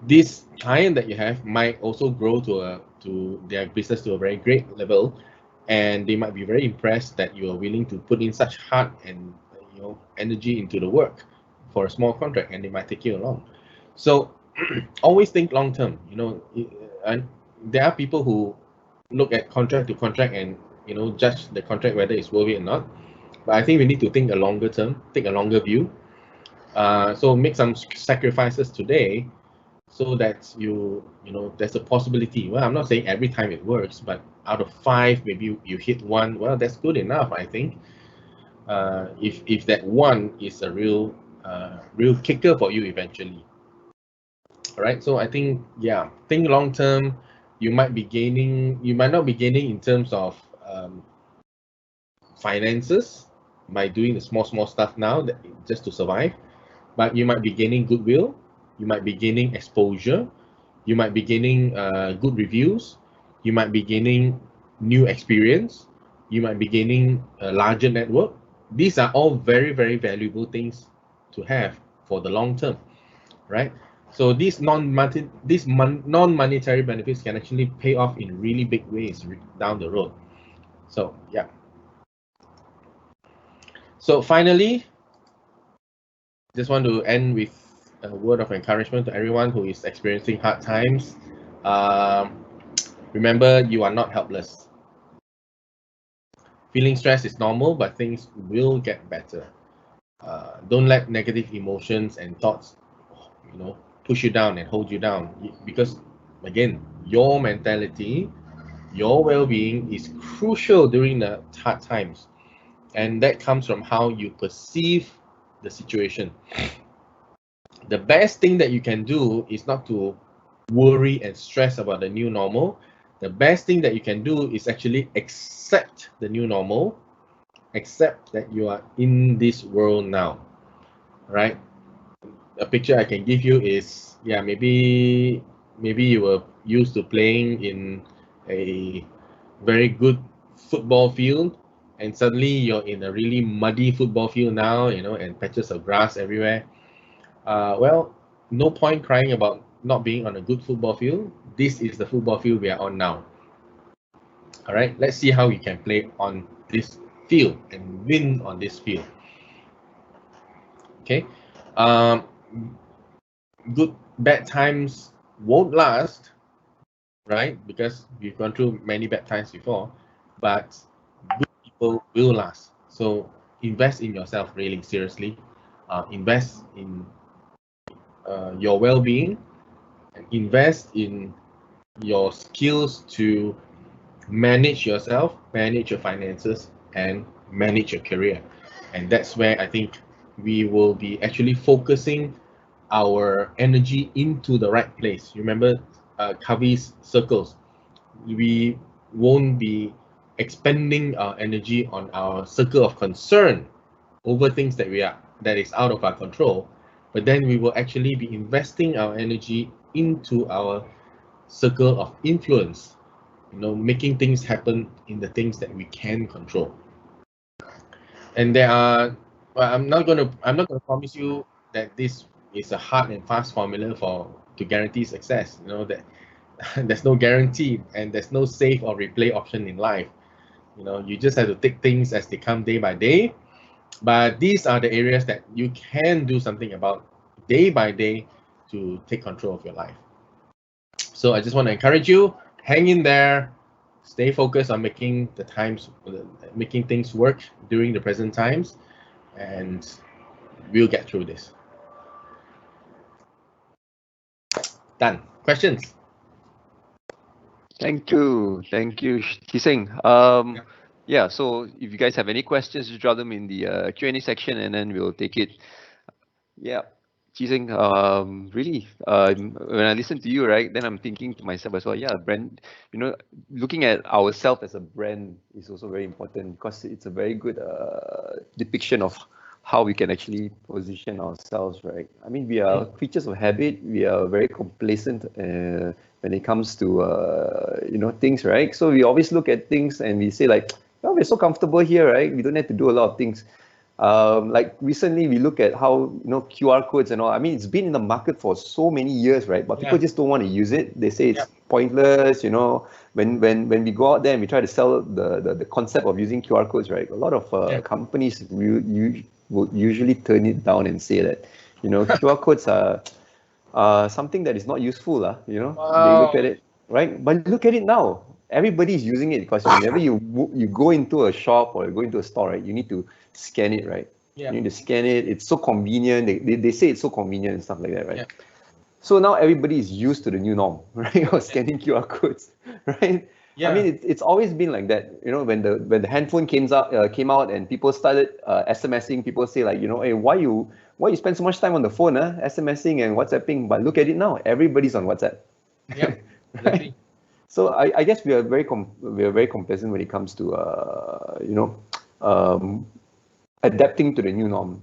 This client that you have might also grow to their business to a very great level, and they might be very impressed that you are willing to put in such heart and energy into the work for a small contract, and they might take you along. So always think long term. And there are people who look at contract to contract and judge the contract whether it's worth it or not. But I think we need to think a longer term, take a longer view. So make some sacrifices today so that there's a possibility. Well, I'm not saying every time it works, but out of 5 maybe you hit 1. Well, that's good enough, I think. If that 1 is a real kicker for you eventually. All right, so I think, yeah, think long term. You might not be gaining in terms of finances by doing the small stuff now just to survive, but you might be gaining goodwill, you might be gaining exposure, you might be gaining good reviews, you might be gaining new experience, you might be gaining a larger network. These are all very, very valuable things to have for the long term, right? So these non-monetary benefits can actually pay off in really big ways down the road. So yeah. So finally, just want to end with a word of encouragement to everyone who is experiencing hard times. Remember, you are not helpless. Feeling stress is normal, but things will get better. Don't let negative emotions and thoughts, push you down and hold you down. Because again, your mentality, your well-being is crucial during the hard times, and that comes from how you perceive the situation. The best thing that you can do is not to worry and stress about the new normal. The best thing that you can do is actually accept the new normal, accept that you are in this world now, right? A picture I can give you is, yeah, maybe you were used to playing in a very good football field, and suddenly you're in a really muddy football field now, and patches of grass everywhere. Well, no point crying about not being on a good football field. This is the football field we are on now. All right, let's see how we can play on this field and win on this field. Okay, um, bad times won't last, right? Because we've gone through many bad times before, but good people will last. So invest in yourself really seriously. Invest in your well-being, and invest in your skills to manage yourself, manage your finances, and manage your career. And that's where I think we will be actually focusing our energy into the right place. You remember Covey's circles? We won't be expending our energy on our circle of concern over things that is out of our control, but then we will actually be investing our energy into our circle of influence, making things happen in the things that we can control. And there are, well, I'm not gonna promise you that this is a hard and fast formula to guarantee success. That there's no guarantee and there's no save or replay option in life. You just have to take things as they come day by day. But these are the areas that you can do something about day by day to take control of your life. So I just want to encourage you, hang in there, stay focused on making things work during the present times, and we'll get through this. Done. Questions? Thank you, Chiseng. Yeah, so if you guys have any questions, just drop them in the Q&A section, and then we'll take it. Yeah, Chiseng, really, when I listen to you, right, then I'm thinking to myself as well, yeah, brand, looking at ourselves as a brand is also very important, because it's a very good depiction of how we can actually position ourselves, right? I mean, we are creatures of habit. We are very complacent when it comes to things, right? So we always look at things and we say like, oh, we're so comfortable here, right? We don't have to do a lot of things. Like recently, we look at how QR codes and all. I mean, it's been in the market for so many years, right? But people just don't want to use it. They say it's pointless. When we go out there and we try to sell the concept of using QR codes, right? A lot of companies will usually turn it down and say that QR codes are something that is not useful. Wow. They look at it, right? But look at it now. Everybody's using it, because whenever you go into a shop or you go into a store, right, you need to scan it, right? You need to scan it. It's so convenient. They say it's so convenient and stuff like that, right? So now everybody is used to the new norm, right? Of scanning QR codes, right? I mean, it's always been like that. When the handphone came out and people started SMSing, people say like, hey, why you spend so much time on the phone, SMSing and WhatsApping? But look at it now, everybody's on WhatsApp. Yeah, exactly. So I guess we are very complacent when it comes to adapting to the new norm,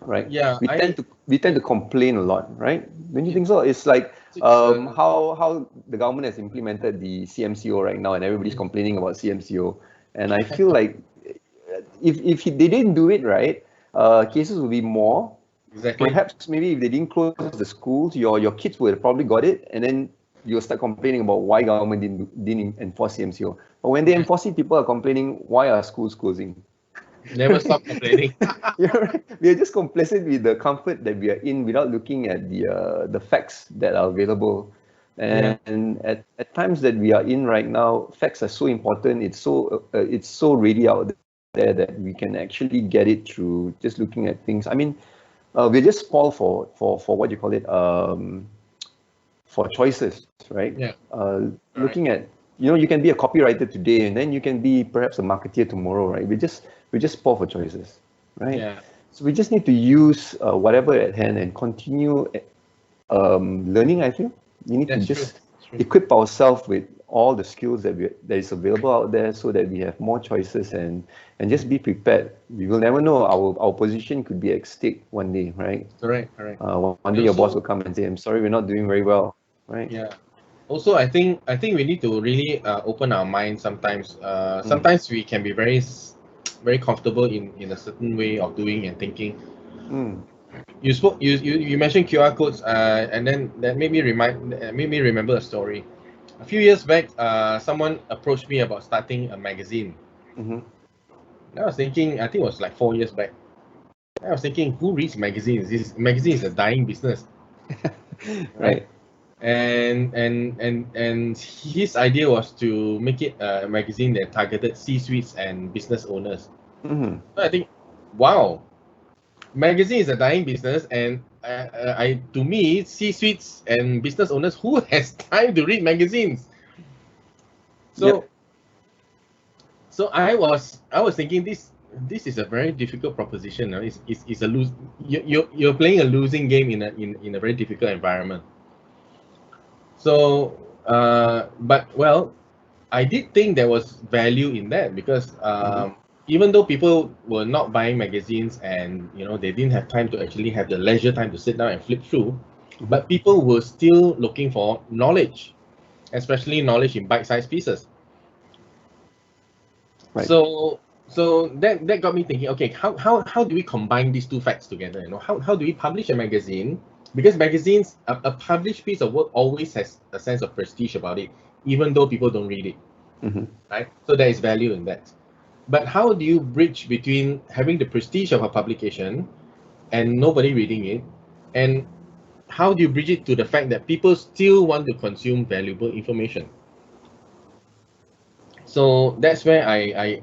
right? Yeah, we tend to complain a lot, right? When you think so, it's like how the government has implemented the CMCO right now, and everybody's complaining about CMCO. And I feel like if they didn't do it right, cases will be more. Exactly. Perhaps maybe if they didn't close the schools, your kids would have probably got it, and then you'll start complaining about why government didn't enforce CMCO. But when they enforce it, people are complaining, why are schools closing? Never stop complaining. Right. We are just complacent with the comfort that we are in without looking at the facts that are available. And at times that we are in right now, facts are so important. It's so ready out there that we can actually get it through just looking at things. I mean, we're just spoiled for what you call it, for choices, right? Looking at, you can be a copywriter today, and then you can be perhaps a marketeer tomorrow, right? We're just spoiled for choices, right? So we just need to use whatever at hand and continue learning. I feel we need to just equip ourselves with all the skills that is available out there, so that we have more choices, and just be prepared. We will never know, our position could be at stake one day, right? Correct. One day your boss will come and say, I'm sorry, we're not doing very well, right? Yeah. Also, I think we need to really open our minds sometimes. Sometimes we can be very comfortable in a certain way of doing and thinking. You mentioned QR codes, and then that made me remember a story. A few years back, someone approached me about starting a magazine. I was thinking, I think it was like 4 years back. I was thinking, who reads magazines? This magazine is a dying business, right? And his idea was to make it a magazine that targeted C-suites and business owners. So I think, wow, magazine is a dying business, and to me, C-suites and business owners, who has time to read magazines? So So I was thinking this is a very difficult proposition. No? It's a lose. You're playing a losing game in a very difficult environment. So, but well, I did think there was value in that because even though people were not buying magazines and they didn't have time to actually have the leisure time to sit down and flip through, but people were still looking for knowledge, especially knowledge in bite-sized pieces. Right. So that got me thinking. Okay, how do we combine these two facts together? How do we publish a magazine? Because magazines, a published piece of work always has a sense of prestige about it, even though people don't read it. Right? So there is value in that. But how do you bridge between having the prestige of a publication and nobody reading it, and how do you bridge it to the fact that people still want to consume valuable information? So that's where I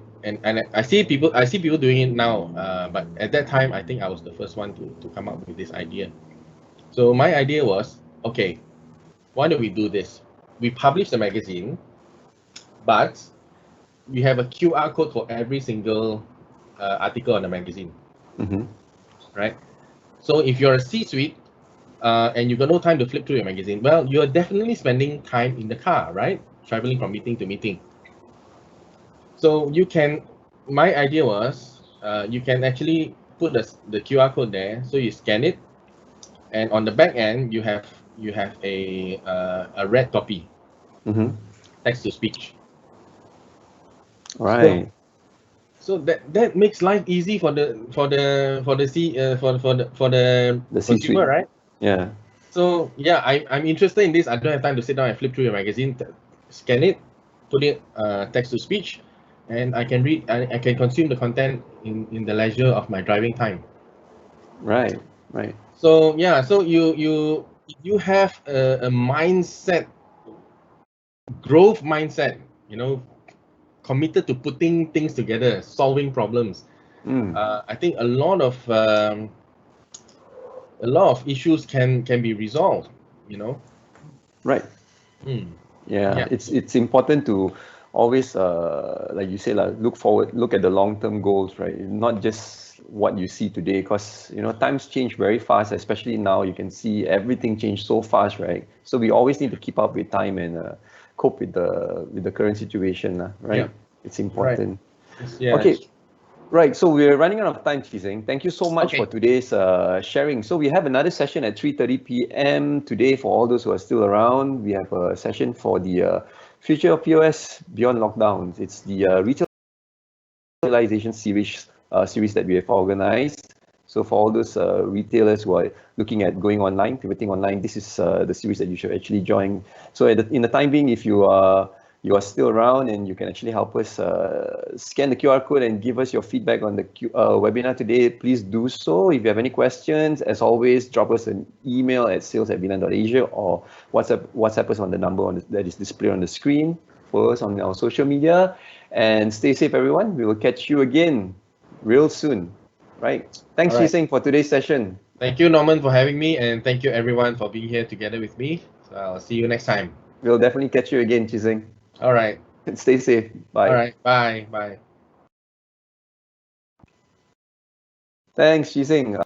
see people doing it now, but at that time I think I was the first one to come up with this idea. So my idea was, okay, why don't we do this? We publish the magazine, but we have a QR code for every single article on the magazine, right? So if you're a C-suite and you've got no time to flip through your magazine, well, you're definitely spending time in the car, right? Traveling from meeting to meeting. So my idea was, you can actually put the QR code there, so you scan it, and on the back end you have a red copy, text to speech. Right. So that makes life easy for the C-suite. consumer, right? Yeah. So yeah, I'm interested in this. I don't have time to sit down and flip through your magazine, scan it, put it text to speech, and I can read. I can consume the content in the leisure of my driving time. Right. Right. So yeah, so you have a mindset, growth mindset, committed to putting things together, solving problems. I think a lot of issues can be resolved. Right. Yeah, Yeah. it's important to always, like you say, look forward, look at the long-term goals, right? Not just what you see today, because times change very fast, especially now. You can see everything change so fast, right? So we always need to keep up with time and cope with the current situation, right? Yeah. It's important. Yeah. Okay. Right, so we're running out of time, Chizeng. Thank you so much for today's sharing. So we have another session at 3:30 p.m. today for all those who are still around. We have a session for the Future of POS Beyond Lockdowns. It's the retailization series that we have organized. So for all those retailers who are looking at going online, pivoting online, this is the series that you should actually join. So in the time being, if you are still around and you can actually help us scan the QR code and give us your feedback on the webinar today, please do so. If you have any questions, as always, drop us an email at sales@bilan.asia or WhatsApp us on the number that is displayed on the screen. Follow us on our social media and stay safe, everyone. We will catch you again real soon. Right. Thanks, Chizeng, for today's session. Thank you, Norman, for having me, and thank you everyone for being here together with me. So I'll see you next time. We'll definitely catch you again, Chizeng. All right. Stay safe. Bye. All right. Bye. Bye. Thanks, Chizeng.